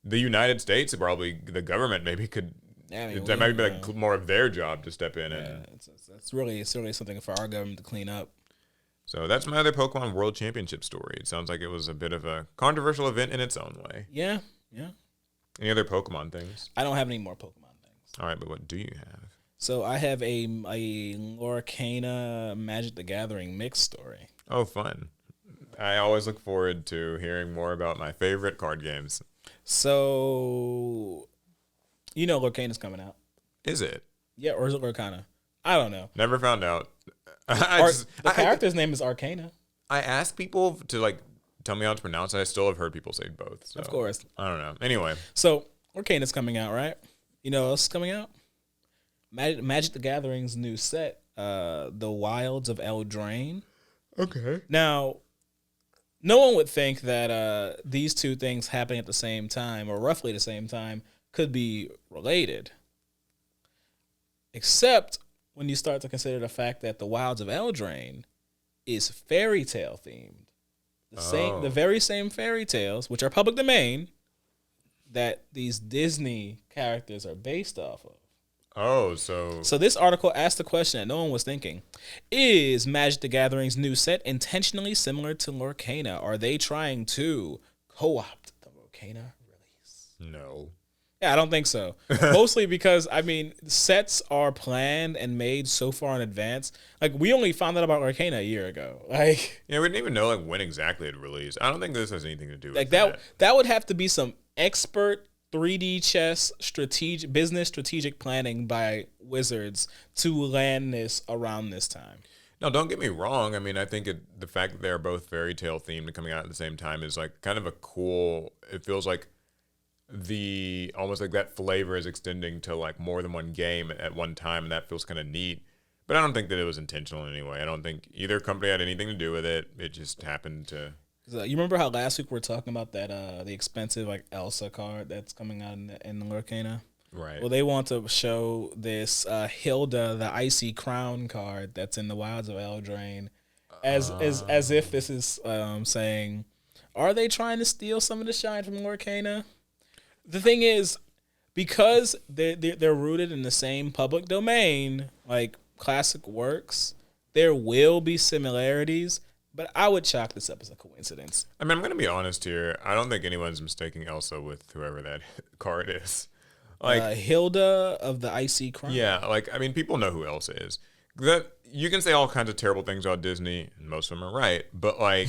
the United States, probably the government, maybe could. That might be like more of their job to step in. And it's really something for our government to clean up. So that's my other Pokemon World Championship story. It sounds like it was a bit of a controversial event in its own way. Yeah. Any other Pokemon things? I don't have any more Pokemon things. All right, but what do you have? So I have a Lorcana Magic the Gathering mixed story. Oh, fun. I always look forward to hearing more about my favorite card games. So, Lorcana's coming out. Is it? Yeah, or is it Lorcana? I don't know. Never found out. The character's name is Arcana. I ask people to like tell me how to pronounce it. I still have heard people say both. So of course. I don't know. Anyway. So Lorcana's coming out, right? You know what else is coming out? Magic the Gathering's new set, The Wilds of Eldraine. Okay. Now, no one would think that these two things happening at the same time, or roughly the same time, could be related. Except when you start to consider the fact that The Wilds of Eldraine is fairy tale themed. The very same fairy tales, which are public domain, that these Disney characters are based off of. Oh, so this article asked the question that no one was thinking. Is Magic the Gathering's new set intentionally similar to Lorcana? Are they trying to co-opt the Lorcana release? No. Yeah, I don't think so. Mostly because, I mean, sets are planned and made so far in advance. Like, we only found out about Lorcana a year ago. Like, yeah, we didn't even know like when exactly it released. I don't think this has anything to do with like that. That would have to be some expert 3D chess business strategic planning by wizards to land this around this time. No, don't get me wrong. I mean, I think the fact that they're both fairy tale themed and coming out at the same time is like kind of a cool. It feels like almost like that flavor is extending to like more than one game at one time, and that feels kind of neat. But I don't think that it was intentional in any way. I don't think either company had anything to do with it. It just happened to. You remember how last week we were talking about that the expensive like Elsa card that's coming out in the Lorcana? Right. Well, they want to show this Hilda, the Icy Crown card that's in the Wilds of Eldraine, as if this is saying, are they trying to steal some of the shine from Lorcana? The thing is, because they're rooted in the same public domain, like classic works, there will be similarities. But I would chalk this up as a coincidence. I mean, I'm gonna be honest here. I don't think anyone's mistaking Elsa with whoever that card is. Like, Hilda of the Icy Crown. yeah, like I mean, people know who Elsa is. That you can say all kinds of terrible things about Disney, and most of them are right. But like,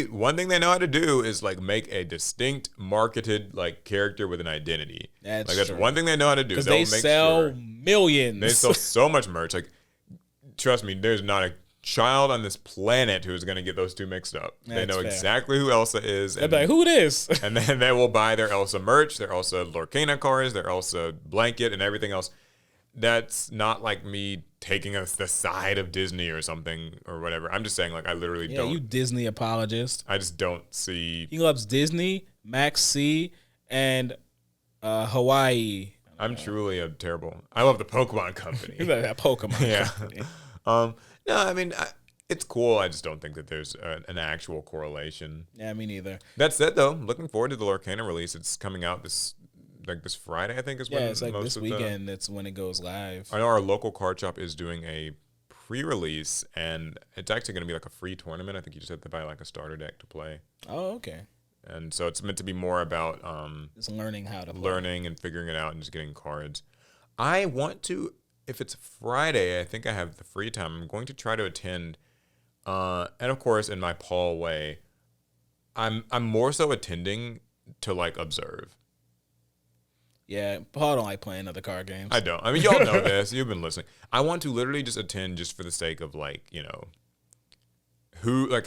one thing they know how to do is like make a distinct marketed like character with an identity. That's true. one thing they know how to do. Because they sell millions. They sell so much merch. Like, trust me, there's not a child on this planet who's going to get those two mixed up. They know exactly who Elsa is. They're like, who this? And then they will buy their Elsa merch, their Elsa Lorcana cards, their Elsa blanket, and everything else. That's not like me taking the side of Disney or something or whatever. I'm just saying, like, I literally don't. You Disney apologist. I just don't see. He loves Disney, Max C, and Hawaii. I'm truly a terrible. I love the Pokemon company. You love that Pokemon company. No, I mean, it's cool. I just don't think that there's an actual correlation. Yeah, me neither. That said, though, looking forward to the Lorcana release. It's coming out this Friday, I think, is when it's like this weekend. That's when it goes live. I know our local card shop is doing a pre-release, and it's actually going to be like a free tournament. I think you just have to buy like a starter deck to play. Oh, okay. And so it's meant to be more about just learning how to play. Learning and figuring it out and just getting cards. I want to. If it's Friday, I think I have the free time. I'm going to try to attend, and of course, in my Paul way, I'm more so attending to like observe. Yeah, Paul don't like playing other card games. I don't. I mean, y'all know this. You've been listening. I want to literally just attend just for the sake of like,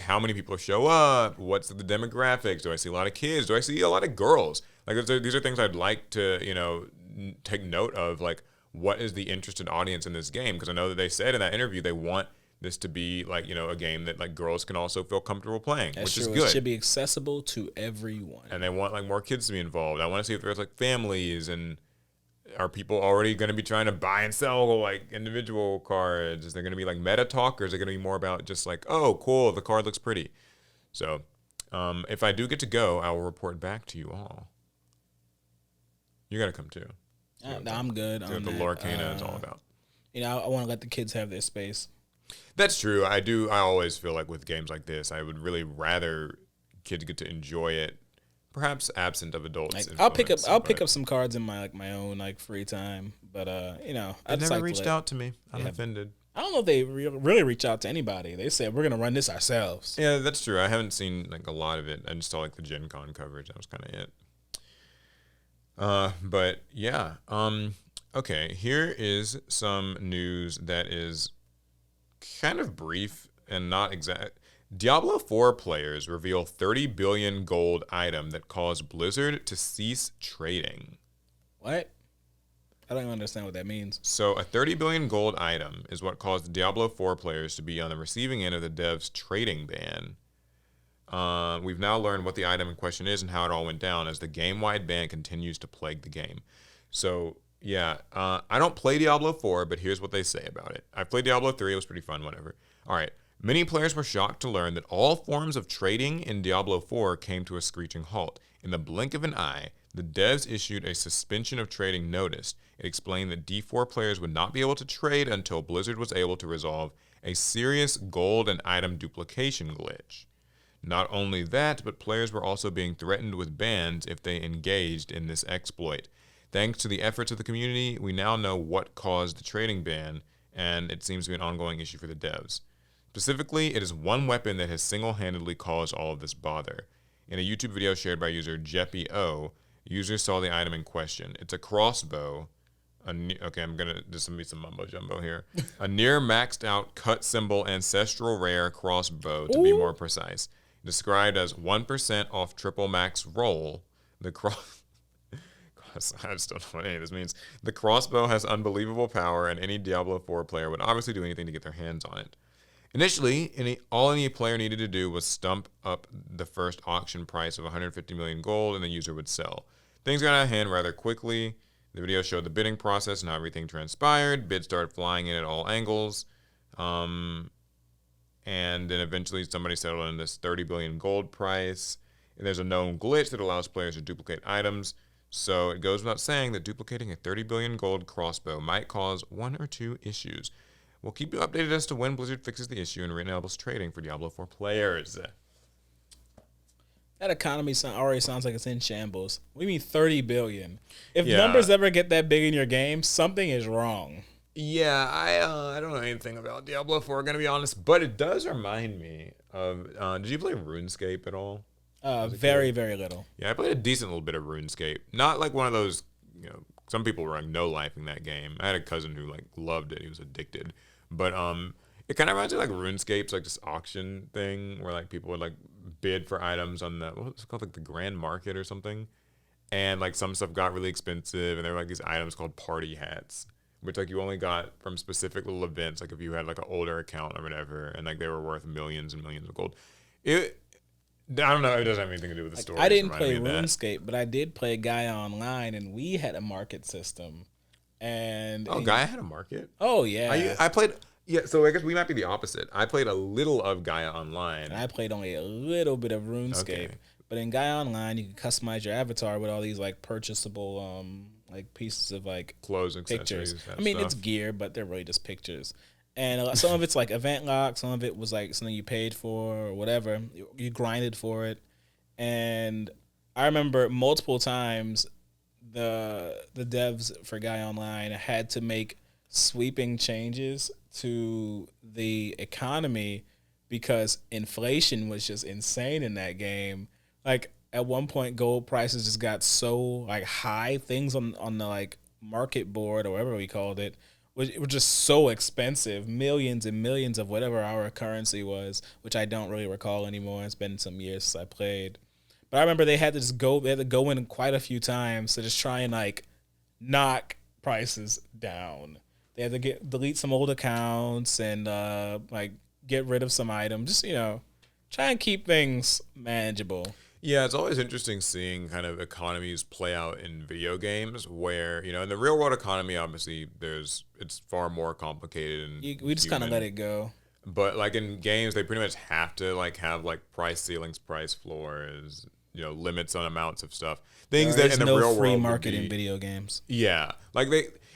how many people show up? What's the demographics? Do I see a lot of kids? Do I see a lot of girls? Like, these are things I'd like to, take note of. Like, what is the interested audience in this game? Because I know that they said in that interview they want this to be like, a game that like girls can also feel comfortable playing, which is good. It should be accessible to everyone. And they want like more kids to be involved. I want to see if there's like families, and are people already going to be trying to buy and sell like individual cards? Is there going to be like meta talk, or is it going to be more about just like, oh, cool, the card looks pretty? So if I do get to go, I will report back to you all. You got to come too. I'm good. See what the Lorcana is all about. I want to let the kids have their space. That's true. I do. I always feel like with games like this, I would really rather kids get to enjoy it, perhaps absent of adults. Like, I'll pick up some cards in my own like free time, but I never reached out to me. I'm offended. I don't know if they really reach out to anybody. They said we're gonna run this ourselves. Yeah, that's true. I haven't seen like a lot of it. I just saw like the Gen Con coverage. That was kind of it. But yeah. Okay, here is some news that is kind of brief and not exact. Diablo IV players reveal 30 billion gold item that caused Blizzard to cease trading. What? I don't even understand what that means. So a 30 billion gold item is what caused Diablo IV players to be on the receiving end of the devs' trading ban. We've now learned what the item in question is and how it all went down as the game-wide ban continues to plague the game. So, yeah, I don't play Diablo 4, but here's what they say about it. I played Diablo 3. It was pretty fun, whatever. All right. Many players were shocked to learn that all forms of trading in Diablo 4 came to a screeching halt. In the blink of an eye, the devs issued a suspension of trading notice. It explained that D4 players would not be able to trade until Blizzard was able to resolve a serious gold and item duplication glitch. Not only that, but players were also being threatened with bans if they engaged in this exploit. Thanks to the efforts of the community, we now know what caused the trading ban, and it seems to be an ongoing issue for the devs. Specifically, it is one weapon that has single-handedly caused all of this bother. In a YouTube video shared by user JeppyO, users saw the item in question. It's a crossbow. There's gonna be some mumbo jumbo here. A near maxed out cut symbol ancestral rare crossbow, to be more precise. Described as 1% off triple max roll, I just don't know what any of this means. The crossbow has unbelievable power, and any Diablo 4 player would obviously do anything to get their hands on it. Initially, all any player needed to do was stump up the first auction price of 150 million gold, and the user would sell. Things got out of hand rather quickly. The video showed the bidding process and how everything transpired. Bids started flying in at all angles. And then eventually somebody settled on this 30 billion gold price. And there's a known glitch that allows players to duplicate items. So it goes without saying that duplicating a 30 billion gold crossbow might cause one or two issues. we'll keep you updated as to when Blizzard fixes the issue and re-enables trading for Diablo 4 players. That economy already sounds like it's in shambles. What do you mean 30 billion? If Yeah. numbers ever get that big in your game, something is wrong. Yeah, I don't know anything about Diablo 4, gonna be honest, but it does remind me of. Did you play RuneScape at all? Very, very little. Yeah, I played a decent little bit of RuneScape. Not like one of those, some people were like no lifing that game. I had a cousin who like loved it. He was addicted. But it kind of reminds me of like RuneScape's like this auction thing where like people would like bid for items on the what's it called, like the Grand Market or something. And like some stuff got really expensive, and there were like these items called party hats, which like you only got from specific little events, like if you had like an older account or whatever, and like they were worth millions and millions of gold. I don't know. It doesn't have anything to do with the story. I didn't play RuneScape, but I did play Gaia Online, and we had a market system. And Gaia had a market. Oh yeah, I played. Yeah, so I guess we might be the opposite. I played a little of Gaia Online. And I played only a little bit of RuneScape. Okay. But in Gaia Online, you can customize your avatar with all these like purchasable like pieces of like clothes and pictures. I mean, it's gear, but they're really just pictures. And some of it's like event lock, some of it was like something you paid for or whatever. You grinded for it. And I remember multiple times the devs for Gaia Online had to make sweeping changes to the economy because inflation was just insane in that game. Like at one point, gold prices just got so like high. Things on the like market board or whatever we called it were just so expensive. Millions and millions of whatever our currency was, which I don't really recall anymore. It's been some years since I played. But I remember they had to go in quite a few times to just try and like knock prices down. They had to delete some old accounts and like get rid of some items. Just try and keep things manageable. Yeah, it's always interesting seeing kind of economies play out in video games where, in the real world economy, obviously it's far more complicated. And we just kind of let it go. But like in games, they pretty much have to like have like price ceilings, price floors, limits on amounts of stuff. Things that in the real world free market in video games. Yeah, like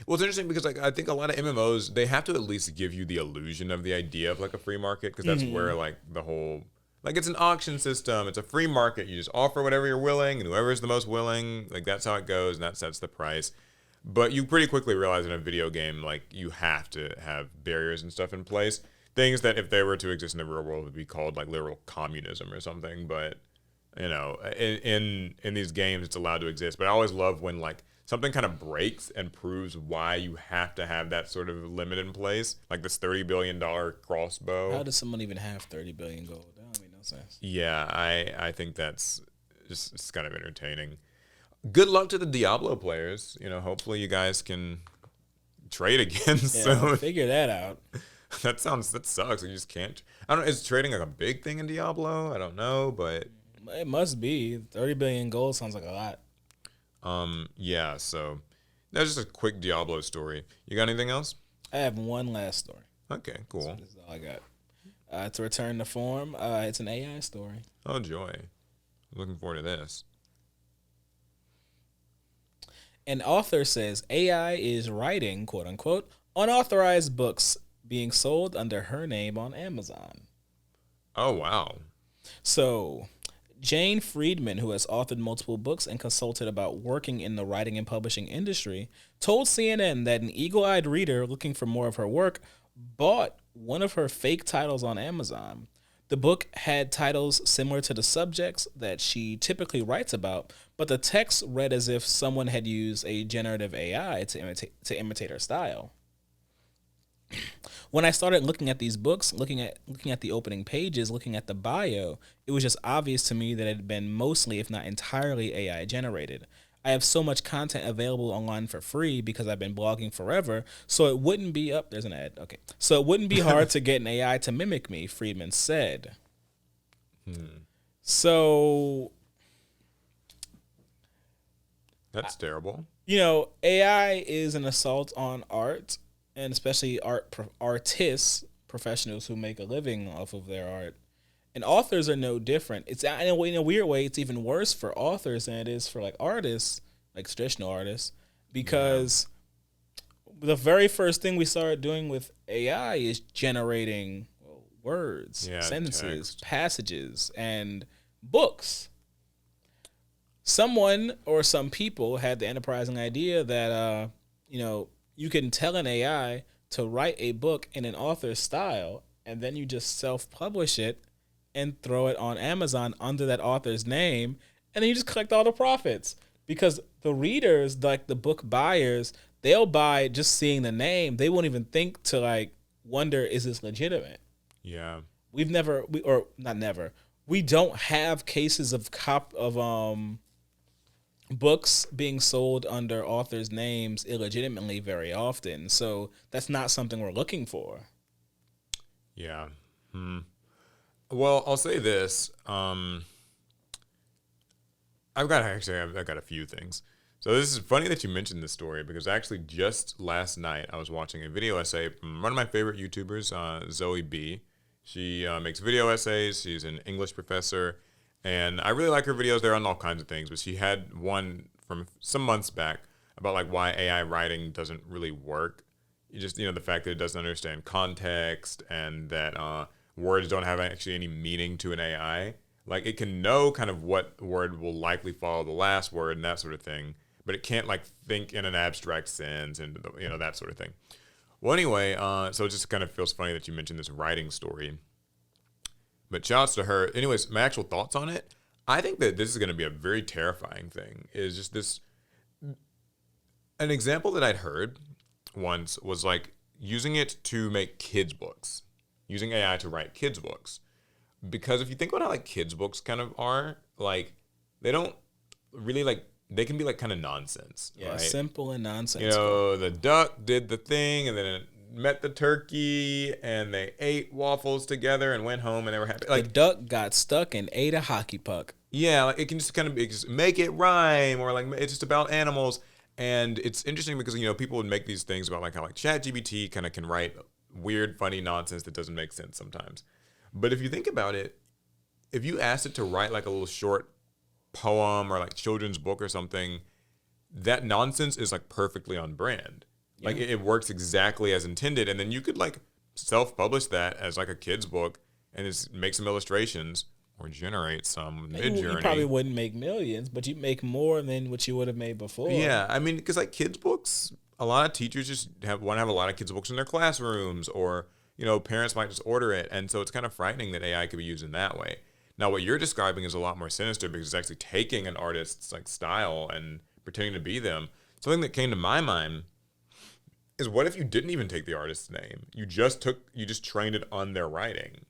well, it's interesting because like I think a lot of MMOs, they have to at least give you the illusion of the idea of like a free market, because that's where like the whole, like it's an auction system, it's a free market, you just offer whatever you're willing, and whoever is the most willing, like that's how it goes, and that sets the price. But you pretty quickly realize in a video game, like you have to have barriers and stuff in place, things that if they were to exist in the real world would be called like literal communism or something. But in these games it's allowed to exist. But I always love when like something kind of breaks and proves why you have to have that sort of limit in place, like this $30 billion crossbow. How does someone even have 30 billion gold? That don't make no sense. Yeah, I think that's just, it's kind of entertaining. Good luck to the Diablo players. Hopefully you guys can trade again soon. Figure that out. That sucks. You just can't. I don't know. Is trading like a big thing in Diablo? I don't know, but it must be. 30 billion gold sounds like a lot. Yeah, so that's just a quick Diablo story. You got anything else? I have one last story. Okay, cool. So this is all I got. To return to form, it's an AI story. Oh, joy. Looking forward to this. An author says AI is writing, quote unquote, unauthorized books being sold under her name on Amazon. Oh, wow. So Jane Friedman, who has authored multiple books and consulted about working in the writing and publishing industry, told CNN that an eagle-eyed reader looking for more of her work bought one of her fake titles on Amazon. The book had titles similar to the subjects that she typically writes about, but the text read as if someone had used a generative AI to imitate her style. When I started looking at these books, looking at the opening pages, looking at the bio, it was just obvious to me that it had been mostly, if not entirely, AI generated. I have so much content available online for free because I've been blogging forever, so it wouldn't be up. There's an ad. Okay. So it wouldn't be hard to get an AI to mimic me, Friedman said. So that's terrible. AI is an assault on art, and especially artists, professionals who make a living off of their art. And authors are no different. It's in a weird way, it's even worse for authors than it is for like artists, like traditional artists, because the very first thing we started doing with AI is generating words, sentences, passages, and books. Someone or some people had the enterprising idea that you can tell an AI to write a book in an author's style, and then you just self-publish it and throw it on Amazon under that author's name, and then you just collect all the profits. Because the readers, like the book buyers, they'll buy just seeing the name. They won't even think to like wonder, is this legitimate? Yeah. We don't have cases of books being sold under authors' names illegitimately very often. So that's not something we're looking for. Yeah. Well, I'll say this. I've got a few things. So this is funny that you mentioned this story because actually just last night I was watching a video essay from one of my favorite YouTubers, Zoe B. She makes video essays. She's an English professor. And I really like her videos. They're on all kinds of things. But she had one from some months back about like why AI writing doesn't really work. The fact that it doesn't understand context and that words don't have actually any meaning to an AI. Like it can know kind of what word will likely follow the last word and that sort of thing. But it can't like think in an abstract sense and that sort of thing. Well, anyway, so it just kind of feels funny that you mentioned this writing story. But shouts to her. Anyways, my actual thoughts on it. I think that this is going to be a very terrifying thing. Is just this. An example that I'd heard once was like using it to make kids' books. Using AI to write kids' books. Because if you think about how like kids' books kind of are, like they don't really like, they can be like kind of nonsense. Yeah, right? Simple and nonsensical. The duck did the thing and then it met the turkey and they ate waffles together and went home and they were happy. Like the duck got stuck and ate a hockey puck. Yeah, like it can just kind of just make it rhyme or like it's just about animals. And it's interesting because people would make these things about like how like ChatGPT kind of can write weird, funny nonsense that doesn't make sense sometimes. But if you think about it, if you asked it to write like a little short poem or like children's book or something, that nonsense is like perfectly on brand. Like it works exactly as intended, and then you could like self-publish that as like a kid's book and just make some illustrations or generate some mid-journey. You probably wouldn't make millions, but you make more than what you would have made before. Yeah, I mean, because like kids' books, a lot of teachers just want to have a lot of kids' books in their classrooms, or parents might just order it, and so it's kind of frightening that AI could be used in that way. Now, what you're describing is a lot more sinister because it's actually taking an artist's like style and pretending to be them. Something that came to my mind is what if you didn't even take the artist's name? You just trained it on their writing.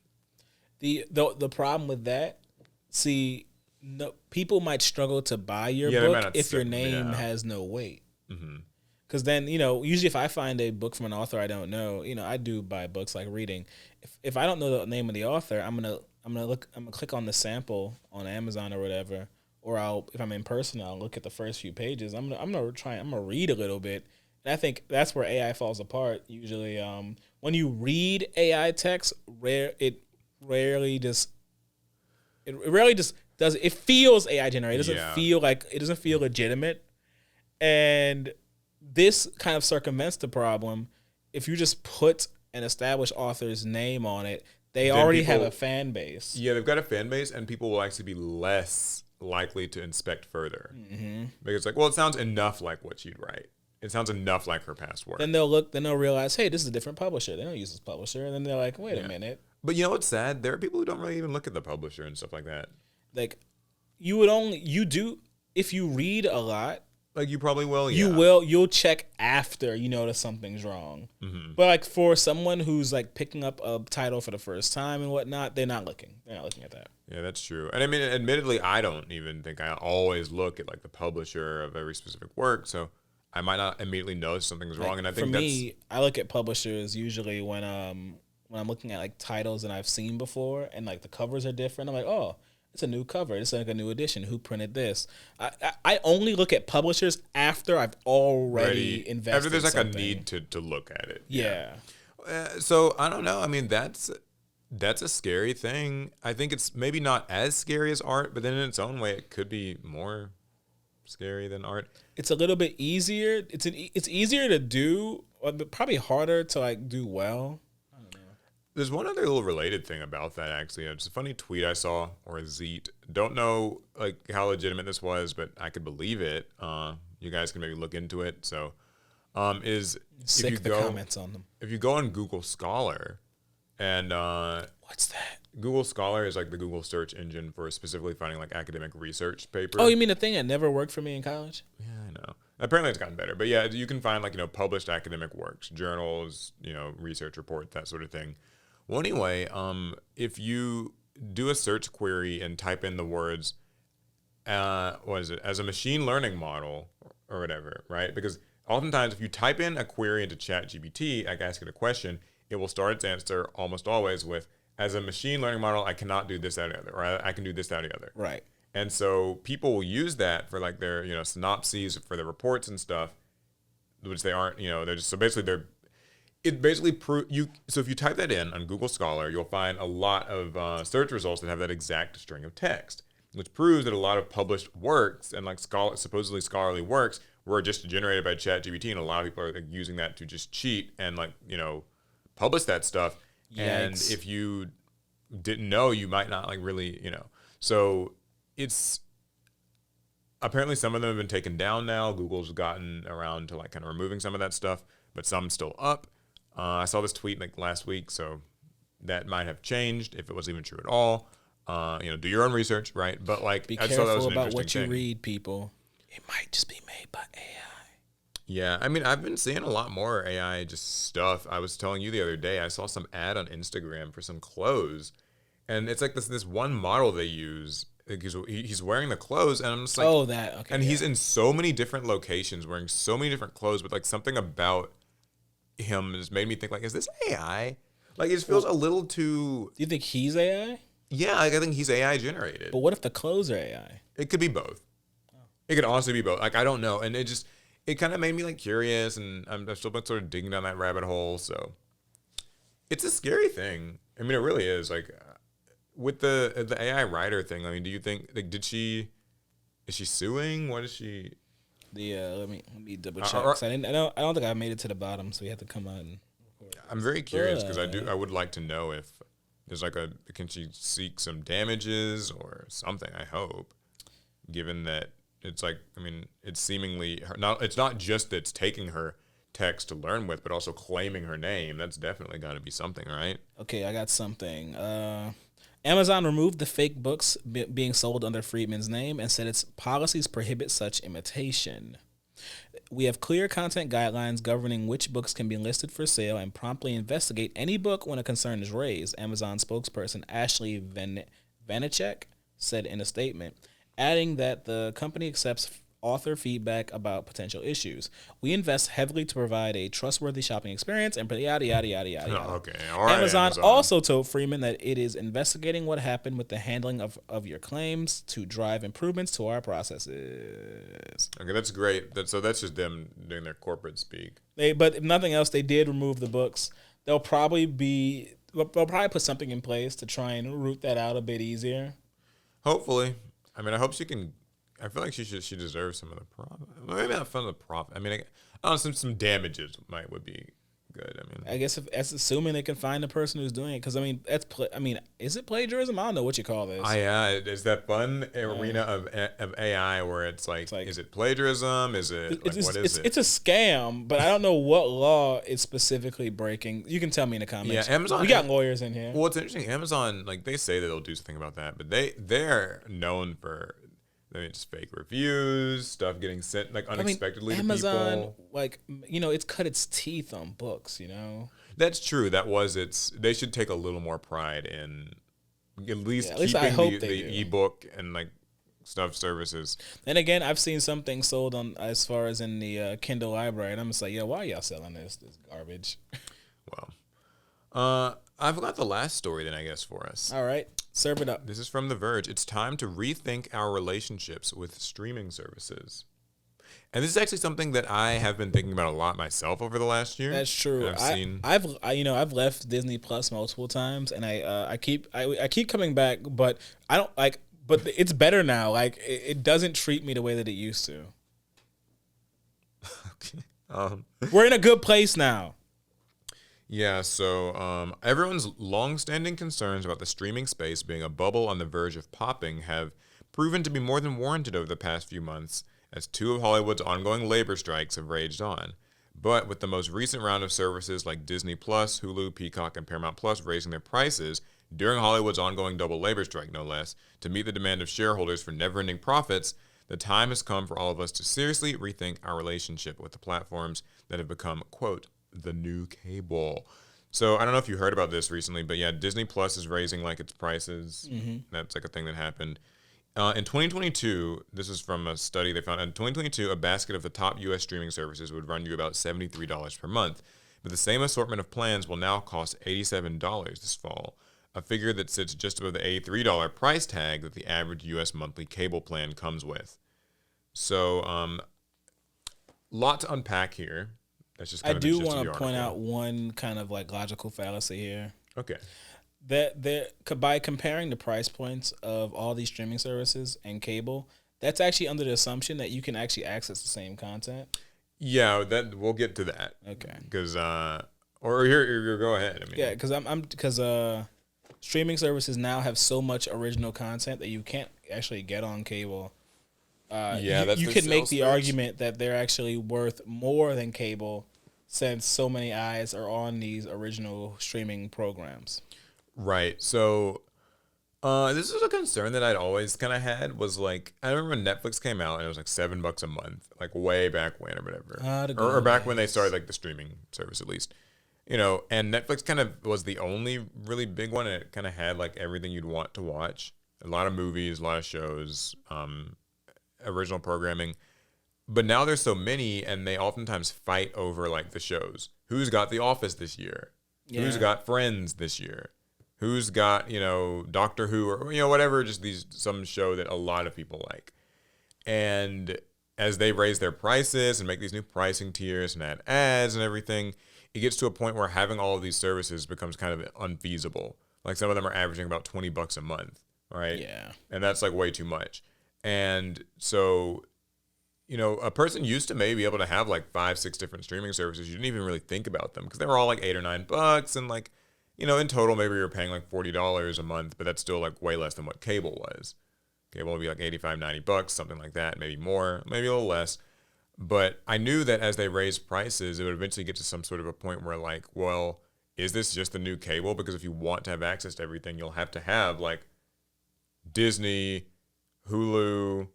The problem with that, people might struggle to buy your book if your name has no weight. Because then usually if I find a book from an author I don't know, I do buy books like reading. If I don't know the name of the author, I'm gonna click on the sample on Amazon or whatever, or if I'm in person, I'll look at the first few pages. I'm gonna read a little bit. And I think that's where AI falls apart. Usually, when you read AI text, it rarely just does. It feels AI generated. It doesn't feel legitimate. And this kind of circumvents the problem. If you just put an established author's name on it, they already have a fan base. Yeah, they've got a fan base, and people will actually be less likely to inspect further. Because like, well, it sounds enough like what she'd write. It sounds enough like her past work. Then they'll realize, hey, this is a different publisher. They don't use this publisher. And then they're like, wait a minute. But you know what's sad? There are people who don't really even look at the publisher and stuff like that. Like, if you read a lot. Like, you probably will, you'll check after you notice something's wrong. But like for someone who's like picking up a title for the first time and whatnot, they're not looking at that. Yeah, that's true. And I mean, admittedly, I don't even think I always look at like the publisher of every specific work. So I might not immediately notice something's wrong, and I think I look at publishers usually when I'm looking at like titles that I've seen before, and like the covers are different. I'm like, oh, it's a new cover. It's like a new edition. Who printed this? I only look at publishers after I've already invested. After there's like something. A need to look at it. Yeah. So I don't know. I mean, that's a scary thing. I think it's maybe not as scary as art, but then in its own way, it could be more scary than art. It's a little bit easier. It's easier to do probably harder to like do well. I don't know. There's one other little related thing about that, actually. It's a funny tweet I saw, or a zeet. Don't know like how legitimate this was, but I could believe it. You guys can maybe look into it. So, is Sick if you the go comments on them. if you go on Google Scholar, and What's that? Google Scholar is like the Google search engine for specifically finding like academic research papers. Oh, you mean the thing that never worked for me in college? Yeah, I know. Apparently, it's gotten better, but yeah, you can find like published academic works, journals, research report, that sort of thing. Well, anyway, if you do a search query and type in the words, what is it, as a machine learning model or whatever, right? Because oftentimes, if you type in a query into ChatGPT, like ask it a question, it will start its answer almost always with, as a machine learning model, I cannot do this, that, or the other, or I can do this, that, or the other. Right. And so people will use that for like their, synopses for their reports and stuff, which they aren't, they're just, so basically it basically so if you type that in on Google Scholar, you'll find a lot of search results that have that exact string of text, which proves that a lot of published works and like supposedly scholarly works were just generated by ChatGPT, and a lot of people are like, using that to just cheat and like, publish that stuff. Yikes. And if you didn't know, you might not like really, so it's apparently some of them have been taken down now. Google's gotten around to like kind of removing some of that stuff, but some still up. I saw this tweet like last week, so that might have changed if it was even true at all. Do your own research, right? But like, Be I just thought that was careful an about what you thing. read, people. It might just be made by AI. Yeah, I mean, I've been seeing a lot more AI just stuff. I was telling you the other day, I saw some ad on Instagram for some clothes, and it's like this one model they use. Like he's wearing the clothes, and I'm just like, Oh, that. Okay. and he's in so many different locations, wearing so many different clothes, but like something about him has made me think like, is this AI? Like it feels a little too. Do you think he's AI? Yeah, like, I think he's AI generated. But what if the clothes are AI? It could be both. It could honestly be both. Like I don't know, and it kind of made me like curious, and I've still been sort of digging down that rabbit hole. So it's a scary thing. I mean, it really is. Like with the AI writer thing. I mean, do you think like is she suing? What is she? Let me double check. I don't think I made it to the bottom, so we have to come on. I'm very curious because I would like to know if there's like can she seek some damages or something? I hope, given that. It's like, I mean, it's seemingly it's not just that it's taking her text to learn with, but also claiming her name. That's definitely got to be something, right? Okay, I got something. Amazon removed the fake books being sold under Friedman's name and said its policies prohibit such imitation. We have clear content guidelines governing which books can be listed for sale and promptly investigate any book when a concern is raised, Amazon spokesperson Ashley Vanacek said in a statement, adding that the company accepts author feedback about potential issues. We invest heavily to provide a trustworthy shopping experience and yada, yada, yada, yada. Okay, all right. Amazon also told Freeman that it is investigating what happened with the handling of your claims to drive improvements to our processes. Okay, that's great. So that's just them doing their corporate speak. But if nothing else, they did remove the books. They'll probably put something in place to try and root that out a bit easier. Hopefully. I mean, I hope she can. I feel like she deserves some of the profit. Maybe not some of the profit. I mean, I don't know, some damages would be good. I mean, I guess that's assuming they can find the person who's doing it. Because I mean, is it plagiarism? I don't know what you call this. Yeah, it's that fun arena of AI where it's like, is it plagiarism? Is it what is it? It's a scam, but I don't know what law it's specifically breaking. You can tell me in the comments. Yeah, Amazon. We got lawyers in here. Well, it's interesting. Amazon, like they say that they'll do something about that, but they're known for. Just fake reviews, stuff getting sent like unexpectedly to Amazon, people. it's cut its teeth on books, That's true. They should take a little more pride in at least keeping I hope the ebook and like stuff services. And again, I've seen some things sold on as far as in the Kindle library, and I'm just like, why are y'all selling this garbage? Well, I forgot the last story then, I guess, for us. All right. Serve it up. This is from The Verge. It's time to rethink our relationships with streaming services. And this is actually something that I have been thinking about a lot myself over the last year. That's true. I've left Disney Plus multiple times, and I keep coming back, but I don't like. But it's better now. Like it doesn't treat me the way that it used to. Okay. We're in a good place now. Yeah, so everyone's long-standing concerns about the streaming space being a bubble on the verge of popping have proven to be more than warranted over the past few months, as two of Hollywood's ongoing labor strikes have raged on. But with the most recent round of services like Disney Plus, Hulu, Peacock, and Paramount Plus raising their prices during Hollywood's ongoing double labor strike, no less, to meet the demand of shareholders for never-ending profits, the time has come for all of us to seriously rethink our relationship with the platforms that have become, quote, the new cable. So I don't know if you heard about this recently, but yeah, Disney Plus is raising like its prices. That's like a thing that happened. In 2022, this is from a study they found. In 2022, a basket of the top U.S. streaming services would run you about $73 per month. But the same assortment of plans will now cost $87 this fall, a figure that sits just above the $83 price tag that the average U.S. monthly cable plan comes with. So, lot to unpack here. That's just kind I of the do gist of want the to point article. out one kind of like logical fallacy here. Okay. That by comparing the price points of all these streaming services and cable, that's actually under the assumption that you can actually access the same content. Yeah, that we'll get to that. Okay. Because or here, go ahead. I mean, Yeah, because streaming services now have so much original content that you can't actually get on cable. Yeah, that's you their can make sales the pitch. argument that they're actually worth more than cable, since so many eyes are on these original streaming programs. Right. So, this is a concern that I'd always kind of had. Was like, I remember when Netflix came out and it was like $7 a month, like way back when or whatever, The good or back old when they days. started like the streaming service at least. You know, and Netflix kind of was the only really big one, and it kind of had like everything you'd want to watch. A lot of movies, a lot of shows, original programming. But now there's so many, and they oftentimes fight over like the shows. Who's got The Office this year? Who's Yeah. got Friends this year? Who's got, Doctor Who or whatever, just some show that a lot of people like. And as they raise their prices and make these new pricing tiers and add ads and everything, it gets to a point where having all of these services becomes kind of unfeasible. Like some of them are averaging about $20 a month, right? Yeah. And that's like way too much. And so, a person used to maybe be able to have like 5, 6 different streaming services. You didn't even really think about them because they were all like $8 or $9, and like, in total maybe you're paying like $40 a month, but that's still like way less than what cable was. Cable would be like $85, $90, something like that, maybe more, maybe a little less. But I knew that as they raised prices, it would eventually get to some sort of a point where like, well, is this just the new cable? Because if you want to have access to everything, you'll have to have like Disney, Hulu,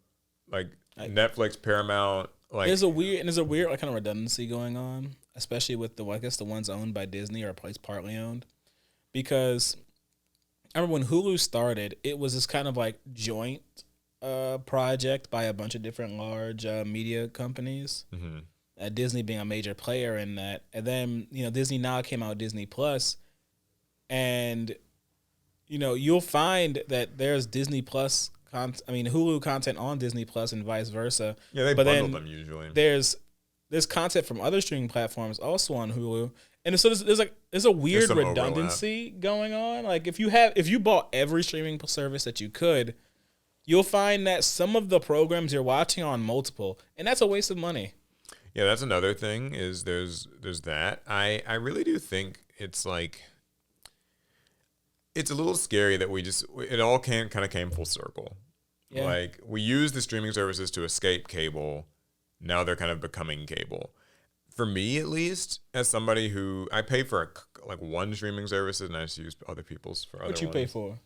like Netflix, Paramount. Like There's a weird like kind of redundancy going on, especially with the ones owned by Disney or at least partly owned, because I remember when Hulu started, it was this kind of like joint project by a bunch of different large media companies. Disney being a major player in that, and then Disney now came out with Disney Plus, and you'll find that there's Disney Plus Hulu content on Disney Plus and vice versa. Yeah, they but bundle then them usually. There's content from other streaming platforms also on Hulu, and so there's a weird some redundancy going on. Like if you bought every streaming service that you could, you'll find that some of the programs you're watching are on multiple, and that's a waste of money. Yeah, that's another thing is there's that. I really do think it's like it's a little scary that it all kind of came full circle. Yeah. Like we use the streaming services to escape cable. Now they're kind of becoming cable. For me, at least, as somebody who I pay for like one streaming service and I just use other people's for other ones. What you pay for?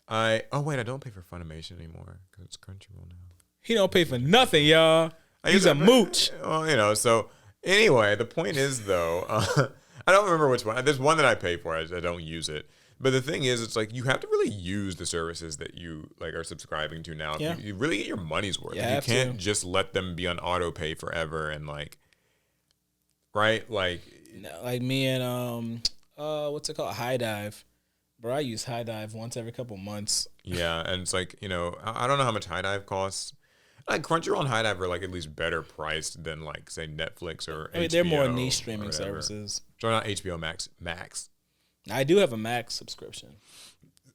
I don't pay for Funimation anymore because it's Crunchyroll now. He don't pay for nothing, y'all. He's a mooch. Well, so anyway, the point is though, I don't remember which one. There's one that I pay for. I don't use it. But the thing is, it's like you have to really use the services that you like are subscriing to now. Yeah. You really get your money's worth. You You have can't to. just let them be on auto pay forever and like, right? Like, Like me and what's it called? High Dive. Bro, I use High Dive once every couple months. yeah, and it's like I don't know how much High Dive costs. Like Crunchyroll and High Dive are like at least better priced than like say Netflix or HBO. They're more or niche streaming whatever. services. So not HBO Max. I do have a Max subscription.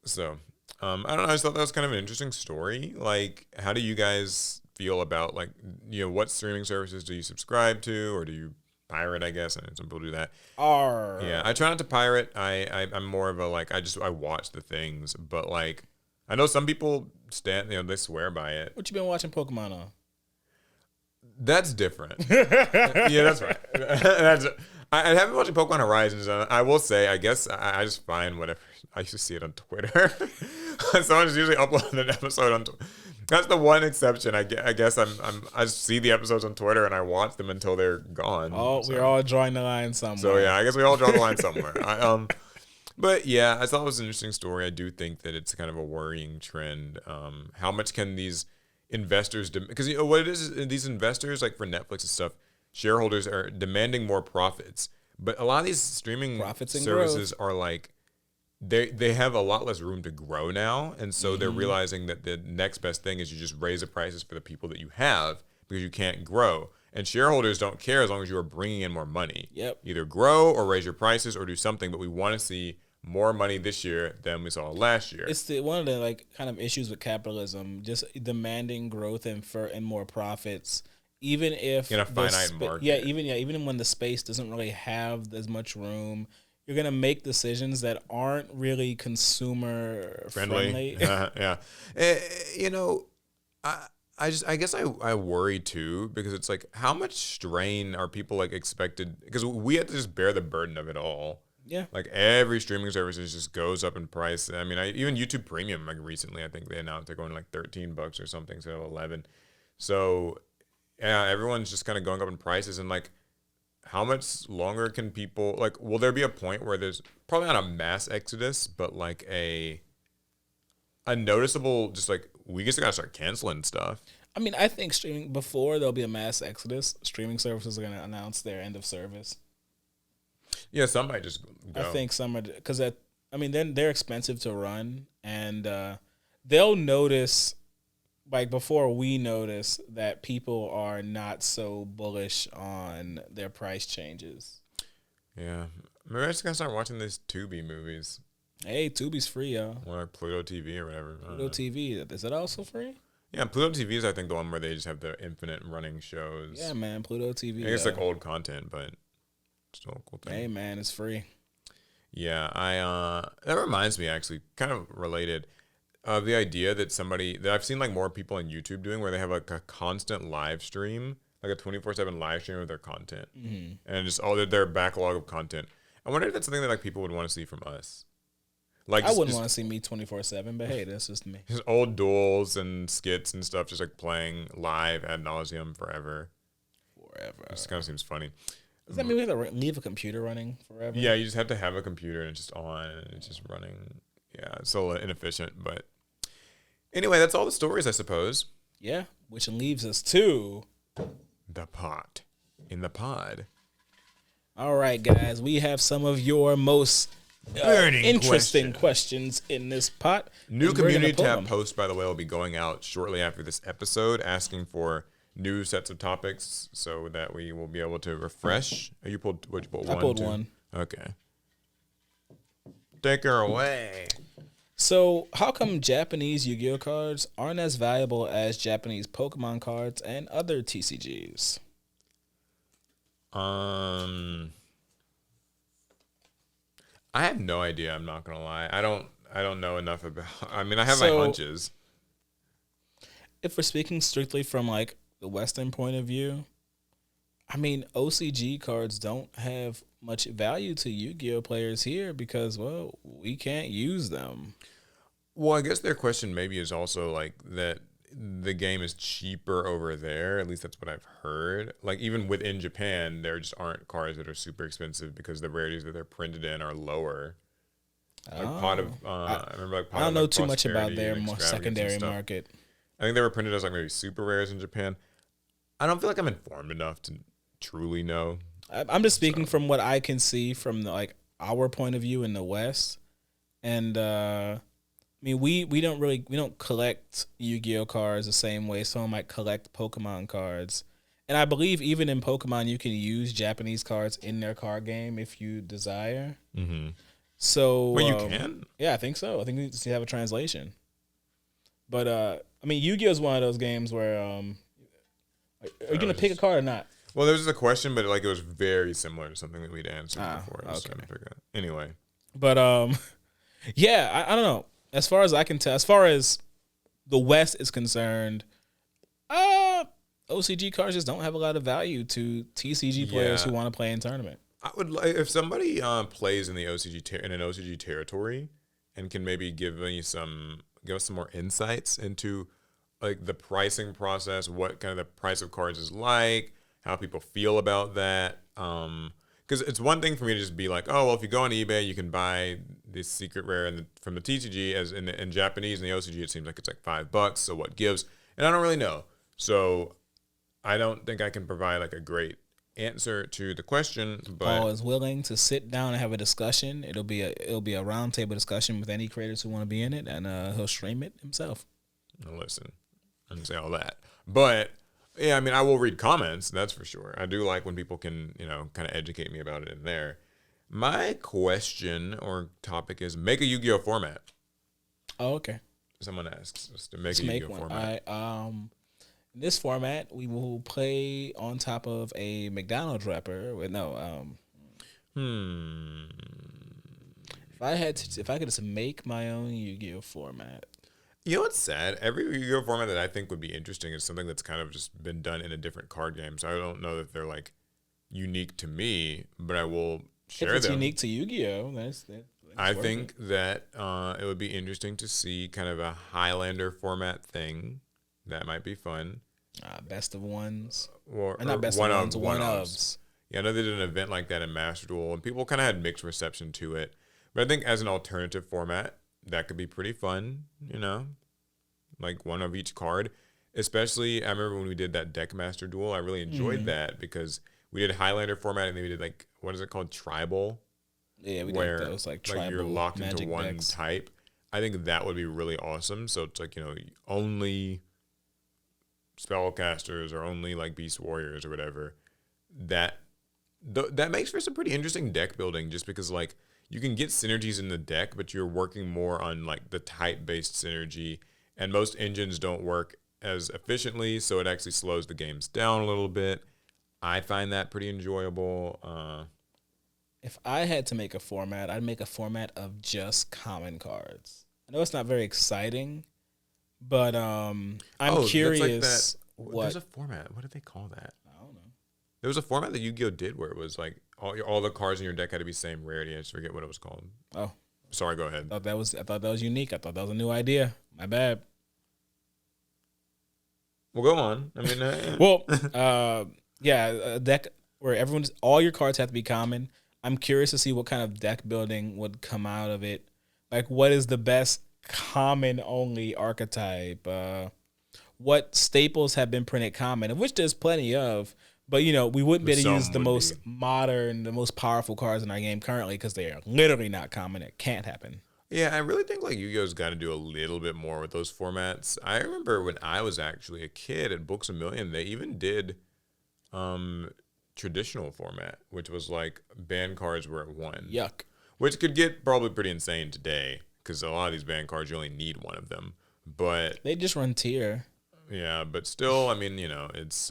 So, I don't know. I just thought that was kind of an interesting story. Like, how do you guys feel about like, what streaming services do you subscribe to, or do you pirate, I guess. And some people do that. R. Yeah, I try not to pirate. I'm more of a like I watch the things, but like I know some people they swear by it. What you been watching Pokemon on? That's different. Yeah, that's right. I haven't watched Pokemon Horizons. I will say, I guess I just find whatever. I used to see it on Twitter. Someone's usually uploading an episode on Twitter. That's the one exception. I guess I just see the episodes on Twitter and I watch them until they're gone. Oh, so. We're all drawing the line somewhere. So yeah, I guess we all draw the line somewhere. But yeah, I thought it was an interesting story. I do think that it's kind of a worrying trend. How much can these investors because what it is these investors, like for Netflix and stuff, shareholders are demanding more profits, but a lot of these streaming services are like they have a lot less room to grow now, and so they're realizing that the next best thing is you just raise the prices for the people that you have because you can't grow, and shareholders don't care as long as you are bringing in more money. Either grow or raise your prices or do something, but we want to see more money this year than we saw last year. It's one of the like kind of issues with capitalism, just demanding growth and more profits, even if in a finite market. Even when the space doesn't really have as much room, you're gonna make decisions that aren't really consumer friendly. Yeah. I guess I worry too, because it's like, how much strain are people like expected? Because we have to just bear the burden of it all. Yeah. Like every streaming service just goes up in price. I mean, even YouTube Premium, like recently, I think they announced they're going like $13 or something instead of 11. So yeah, everyone's just kind of going up in prices, and like, how much longer can people like? Will there be a point where there's probably not a mass exodus, but like a noticeable, just like we just gotta start canceling stuff? I mean, I think streaming, before there'll be a mass exodus, streaming services are gonna announce their end of service. Yeah, some might just go. I think some are, because then they're expensive to run, and they'll notice, like before we notice, that people are not so bullish on their price changes. Yeah, maybe I just gotta start watching these Tubi movies. Hey, Tubi's free, y'all. Or like Pluto TV or whatever. Pluto TV, is it also free? Yeah, Pluto TV is, I think, the one where they just have the infinite running shows. Yeah, man, Pluto TV. I guess it's like old content, but still a cool thing. Hey, man, it's free. Yeah, that reminds me, actually, kind of related, of the idea that I've seen like more people on YouTube doing, where they have like a constant live stream, like a 24/7 live stream of their content, and just all their backlog of content. I wonder if that's something that like people would want to see from us. Like, I wouldn't want to see me 24/7, but hey, that's just me. Just old duels and skits and stuff, just like playing live ad nauseum forever. It just kind of seems funny. Does that mean we have to leave a computer running forever? Yeah, you just have to have a computer and it's just on and it's just running. Yeah, it's so inefficient. But anyway, that's all the stories, I suppose. Yeah, which leaves us to the pot in the pod. All right, guys, we have some of your most interesting questions in this pot. New community tab post, by the way, will be going out shortly after this episode, asking for new sets of topics so that we will be able to refresh. You pulled one? I pulled one. Okay. Take her away. So, how come Japanese Yu-Gi-Oh cards aren't as valuable as Japanese Pokemon cards and other TCGs? I have no idea, I'm not gonna lie. I don't know enough about, I mean, I have my hunches. If we're speaking strictly from like the Western point of view, I mean, OCG cards don't have much value to Yu-Gi-Oh players here because, well, we can't use them. Well, I guess their question maybe is also like that the game is cheaper over there. At least that's what I've heard. Like even within Japan, there just aren't cards that are super expensive because the rarities that they're printed in are lower. Like I remember like I don't know too much about their more secondary market. I think they were printed as like maybe super rares in Japan. I don't feel like I'm informed enough to truly know. I'm just speaking from what I can see from like our point of view in the West, and I mean we don't collect Yu-Gi-Oh cards the same way someone might collect Pokemon cards, and I believe even in Pokemon you can use Japanese cards in their card game if you desire. Mm-hmm. So you can? Yeah, I think so. I think you have a translation, but I mean Yu-Gi-Oh is one of those games where are you gonna pick a card or not? Well, there was a question, but like it was very similar to something that we'd answered before. I was okay. trying to figure out. Anyway, But yeah, I don't know. As far as I can tell, as far as the West is concerned, OCG cards just don't have a lot of value to TCG players who want to play in tournament. I would like if somebody plays in the in an OCG territory and can maybe give us some more insights into like the pricing process, what kind of the price of cards is like, how people feel about that. Because it's one thing for me to just be like, oh, well, if you go on eBay, you can buy this secret rare from the TCG as in Japanese, and the OCG, it seems like it's like $5. So what gives? And I don't really know. So I don't think I can provide like a great answer to the question. But Paul is willing to sit down and have a discussion. It'll be a roundtable discussion with any creators who want to be in it, and he'll stream it himself. Listen, I didn't say all that, but yeah, I mean, I will read comments. That's for sure. I do like when people can, kind of educate me about it in there. My question or topic is make a Yu-Gi-Oh format. Oh, okay. Someone asks us to make a Yu-Gi-Oh format. In this format, we will play on top of a McDonald's wrapper. If I could just make my own Yu-Gi-Oh format. You know what's sad? Every Yu-Gi-Oh format that I think would be interesting is something that's kind of just been done in a different card game. So I don't know that they're like unique to me, but I will share them. If it's unique to Yu-Gi-Oh, that's I think that it would be interesting to see kind of a Highlander format thing. That might be fun. Best of ones. Or not best of ones, one-ofs. Yeah, I know they did an event like that in Master Duel, and people kind of had mixed reception to it. But I think as an alternative format, that could be pretty fun, like one of each card. Especially, I remember when we did that Deck Master Duel, I really enjoyed that because we did Highlander format and then we did like, what is it called? Tribal. Yeah, we did those like tribal you're locked into one decks. type. I think that would be really awesome. So it's like, only spellcasters or only like beast warriors or whatever. That makes for some pretty interesting deck building just because like you can get synergies in the deck, but you're working more on like the type-based synergy, and most engines don't work as efficiently, so it actually slows the games down a little bit. I find that pretty enjoyable. If I had to make a format, I'd make a format of just common cards. I know it's not very exciting, but I'm curious. There's a format. What did they call that? I don't know. There was a format that Yu-Gi-Oh did where it was like all the cards in your deck had to be same rarity. I just forget what it was called. Oh, sorry. Go ahead. I thought that was unique. I thought that was a new idea. My bad. Well, go on. I mean, a deck where all your cards have to be common. I'm curious to see what kind of deck building would come out of it. Like, what is the best common only archetype? What staples have been printed common, of which there's plenty of. But, we wouldn't be able to use the most modern, the most powerful cards in our game currently because they are literally not common. It can't happen. Yeah, I really think like Yu-Gi-Oh's got to do a little bit more with those formats. I remember when I was actually a kid at Books A Million, they even did traditional format, which was like banned cards were at 1. Yuck. Which could get probably pretty insane today because a lot of these banned cards, you only need one of them. But they just run tier. Yeah, but still, I mean, it's...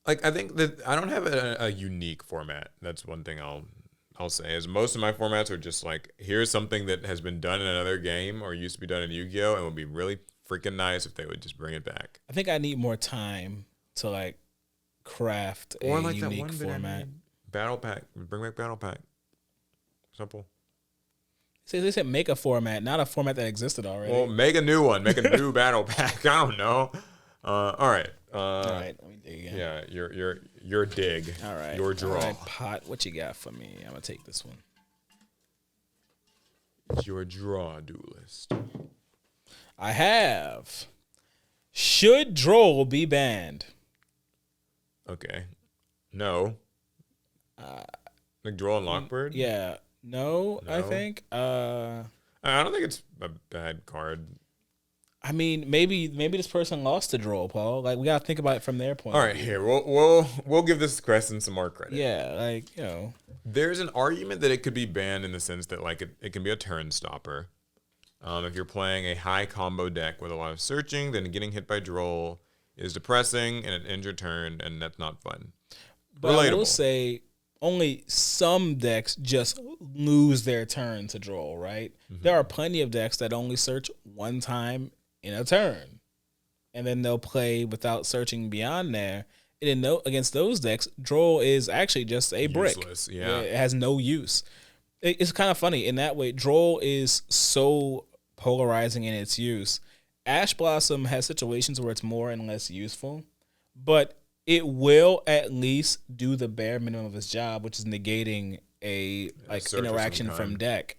like, I think that I don't have a unique format. That's one thing I'll say is most of my formats are just like, here's something that has been done in another game or used to be done in Yu-Gi-Oh! And would be really freaking nice if they would just bring it back. I think I need more time to like craft a unique format. Battle pack. Bring back battle pack. Simple. See, they said make a format, not a format that existed already. Well, make a new one. Make a new battle pack. I don't know. All right. All right. Let me dig again. Yeah, your dig. All right. Your draw. All right, Pot, what you got for me? I'm gonna take this one. It's your draw, Duelist. I have. Should Droll be banned? Okay. No. Like Droll and Lockbird? Yeah. No, I think. I don't think it's a bad card. I mean, maybe this person lost to Droll, Paul. Like, we gotta think about it from their point. All right, here we'll give this Crescent some more credit. Yeah, like there's an argument that it could be banned in the sense that like it can be a turn stopper. If you're playing a high combo deck with a lot of searching, then getting hit by Droll is depressing and it ends your turn, and that's not fun. But Relatable. I will say only some decks just lose their turn to Droll, right? There are plenty of decks that only search one time in a turn, and then they'll play without searching beyond there. And against those decks, Droll is actually just a brick. Useless, yeah. It has no use. It's kind of funny in that way. Droll is so polarizing in its use. Ash Blossom has situations where it's more and less useful, but it will at least do the bare minimum of its job, which is negating a interaction from deck.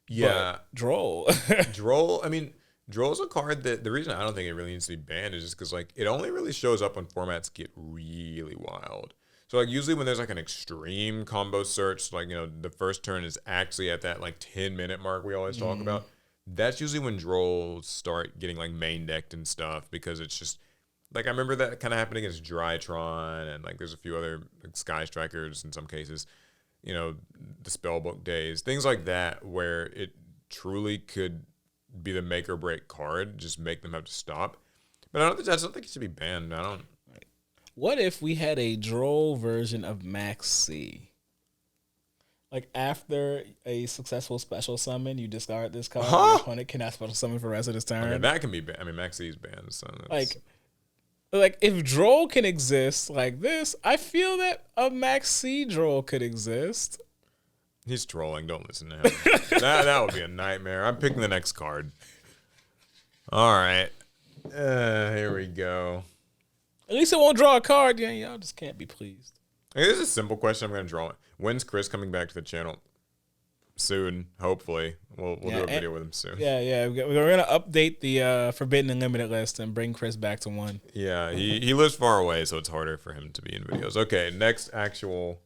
Yeah. But Droll. Droll, I mean, Droll's a card that the reason I don't think it really needs to be banned is just because like it only really shows up when formats get really wild. So like usually when there's like an extreme combo search, like, you know, the first turn is actually at that like 10-minute mark we always talk about. That's usually when Drolls start getting like main decked and stuff, because it's just like I remember that kind of happening against Drytron, and like there's a few other like Sky Strikers in some cases, you know, the Spellbook days, things like that, where it truly could be the make or break card, just make them have to stop. But I don't think it should be banned. I don't. What if we had a Droll version of Max C? Like after a successful special summon, you discard this card. Your opponent cannot special summon for the rest of this turn. Okay, that can be banned. I mean, Max C is banned. So like if Droll can exist like this, I feel that a Max C Droll could exist. He's trolling. Don't listen to him. that would be a nightmare. I'm picking the next card. All right. Here we go. At least it won't draw a card. Yeah, y'all just can't be pleased. Hey, this is a simple question. I'm going to draw it. When's Chris coming back to the channel? Soon, hopefully. We'll do a video with him soon. Yeah. We're going to update the Forbidden and Limited list and bring Chris back to one. Yeah, he lives far away, so it's harder for him to be in videos. Okay, next actual...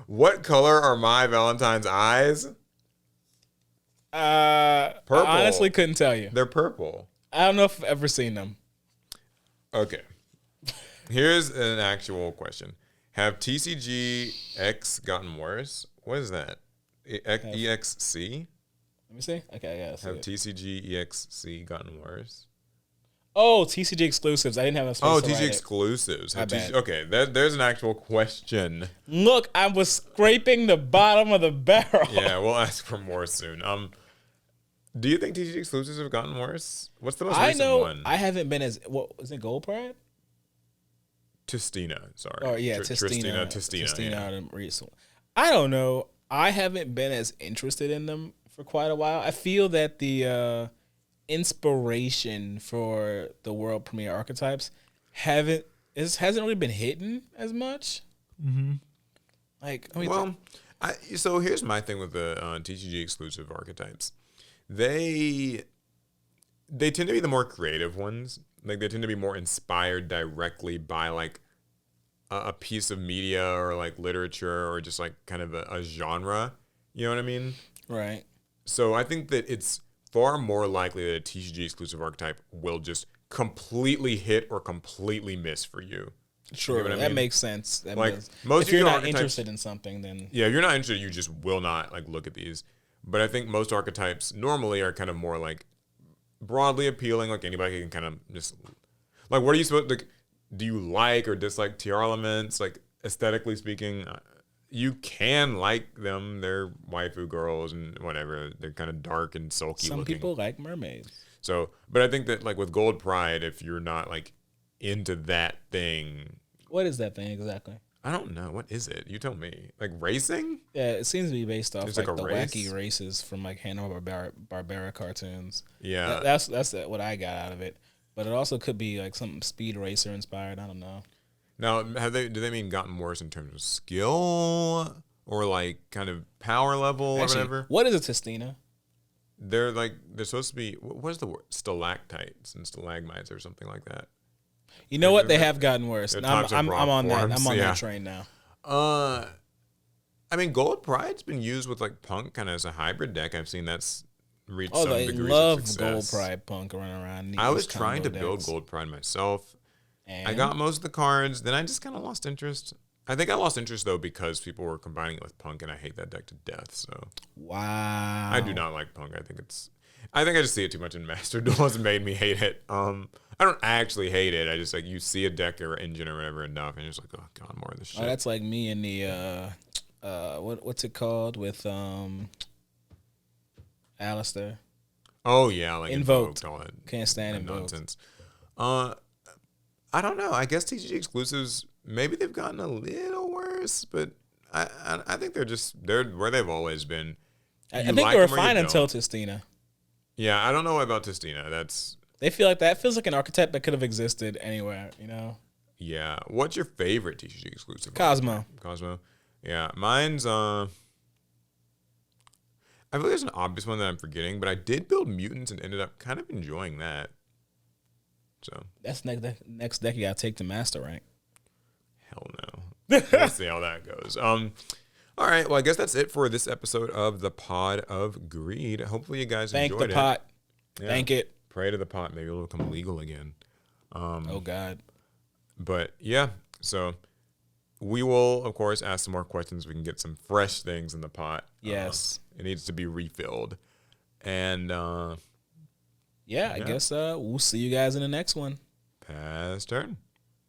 What color are my Valentine's eyes? Purple. I honestly couldn't tell you. They're purple. I don't know if I've ever seen them. Okay. Here's an actual question. Have TCG-X gotten worse? What is that? EXC? Let me see. Okay, yeah. Have TCG-EXC gotten worse? Oh, TCG exclusives. I didn't have a space Oh, to write TCG it. exclusives. My bad. Okay, there's an actual question. Look, I was scraping the bottom of the barrel. Yeah, we'll ask for more soon. Do you think TCG exclusives have gotten worse? What's the most recent one? I haven't been as... What, is it Gold Pride? Tistina, sorry. Oh, yeah, Tistina. Tistina. I don't know. I haven't been as interested in them for quite a while. I feel that the inspiration for the world premiere archetypes hasn't really been hitting as much. Mm-hmm. Like, I mean, well, so here's my thing with the TCG exclusive archetypes. They tend to be the more creative ones. Like they tend to be more inspired directly by like a piece of media or like literature or just like kind of a genre. You know what I mean? Right. So I think that it's far more likely that a TCG exclusive archetype will just completely hit or completely miss for you. Sure, you know that makes sense. Most if you're not archetypes, interested in something, then if you're not interested, you just will not like look at these. But I think most archetypes normally are kind of more like broadly appealing. Like anybody can kind of just like, what are you supposed like? Do you like or dislike TR elements? Like aesthetically speaking, you can like them. They're waifu girls and whatever. They're kind of dark and sulky some looking. people like mermaids. So, but I think that like with Gold Pride, if you're not like into that thing, what is that thing exactly? I don't know. What is it? You tell me. Like racing? Yeah, it seems to be based off It's like like the a race? wacky races from like Hanna-Barbera cartoons. Yeah. That's what I got out of it. But it also could be like something Speed Racer inspired. I don't know. Now, do they mean gotten worse in terms of skill or like kind of power level Actually, or whatever? what is a Tistina? They're supposed to be, what is the word? Stalactites and stalagmites or something like that. You know what? They have gotten worse. They're I'm types of rock on that. forms, I'm on yeah. that train now. I mean, Gold Pride's been used with like Punk kind of as a hybrid deck. I've seen that's reached some they degrees love of success. Gold Pride Punk running around. I was trying to build Gold Pride myself. And I got most of the cards. Then I just kind of lost interest. I think I lost interest though because people were combining it with Punk, and I hate that deck to death. So Wow. I do not like Punk. I think I just see it too much in Master Duel. Has made me hate it. I don't actually hate it. I just like you see a deck or engine or whatever enough, and you're just like, oh god, more of this shit. Oh, that's like me and the what's it called with Alistair. Oh yeah, like Invoked. all that. Can't stand that Invoked. nonsense. I don't know. I guess TCG exclusives maybe they've gotten a little worse, but I think they're where they've always been. I think they were fine until Tistina. Yeah, I don't know about Tistina. They feel like that feels like an archetype that could have existed anywhere, you know? Yeah. What's your favorite TCG exclusive? Cosmo. Yeah, mine's I feel like there's an obvious one that I'm forgetting, but I did build mutants and ended up kind of enjoying that. So that's next deck you gotta take to master rank. Hell no. We'll see how that goes. All right. Well, I guess that's it for this episode of the Pod of Greed. Hopefully you guys enjoyed it. Thank the pot. Yeah. Thank it. Pray to the pot. Maybe it'll become legal again. Oh God. But yeah, so we will, of course, ask some more questions. We can get some fresh things in the pot. Yes. It needs to be refilled. And I guess we'll see you guys in the next one. pass turn.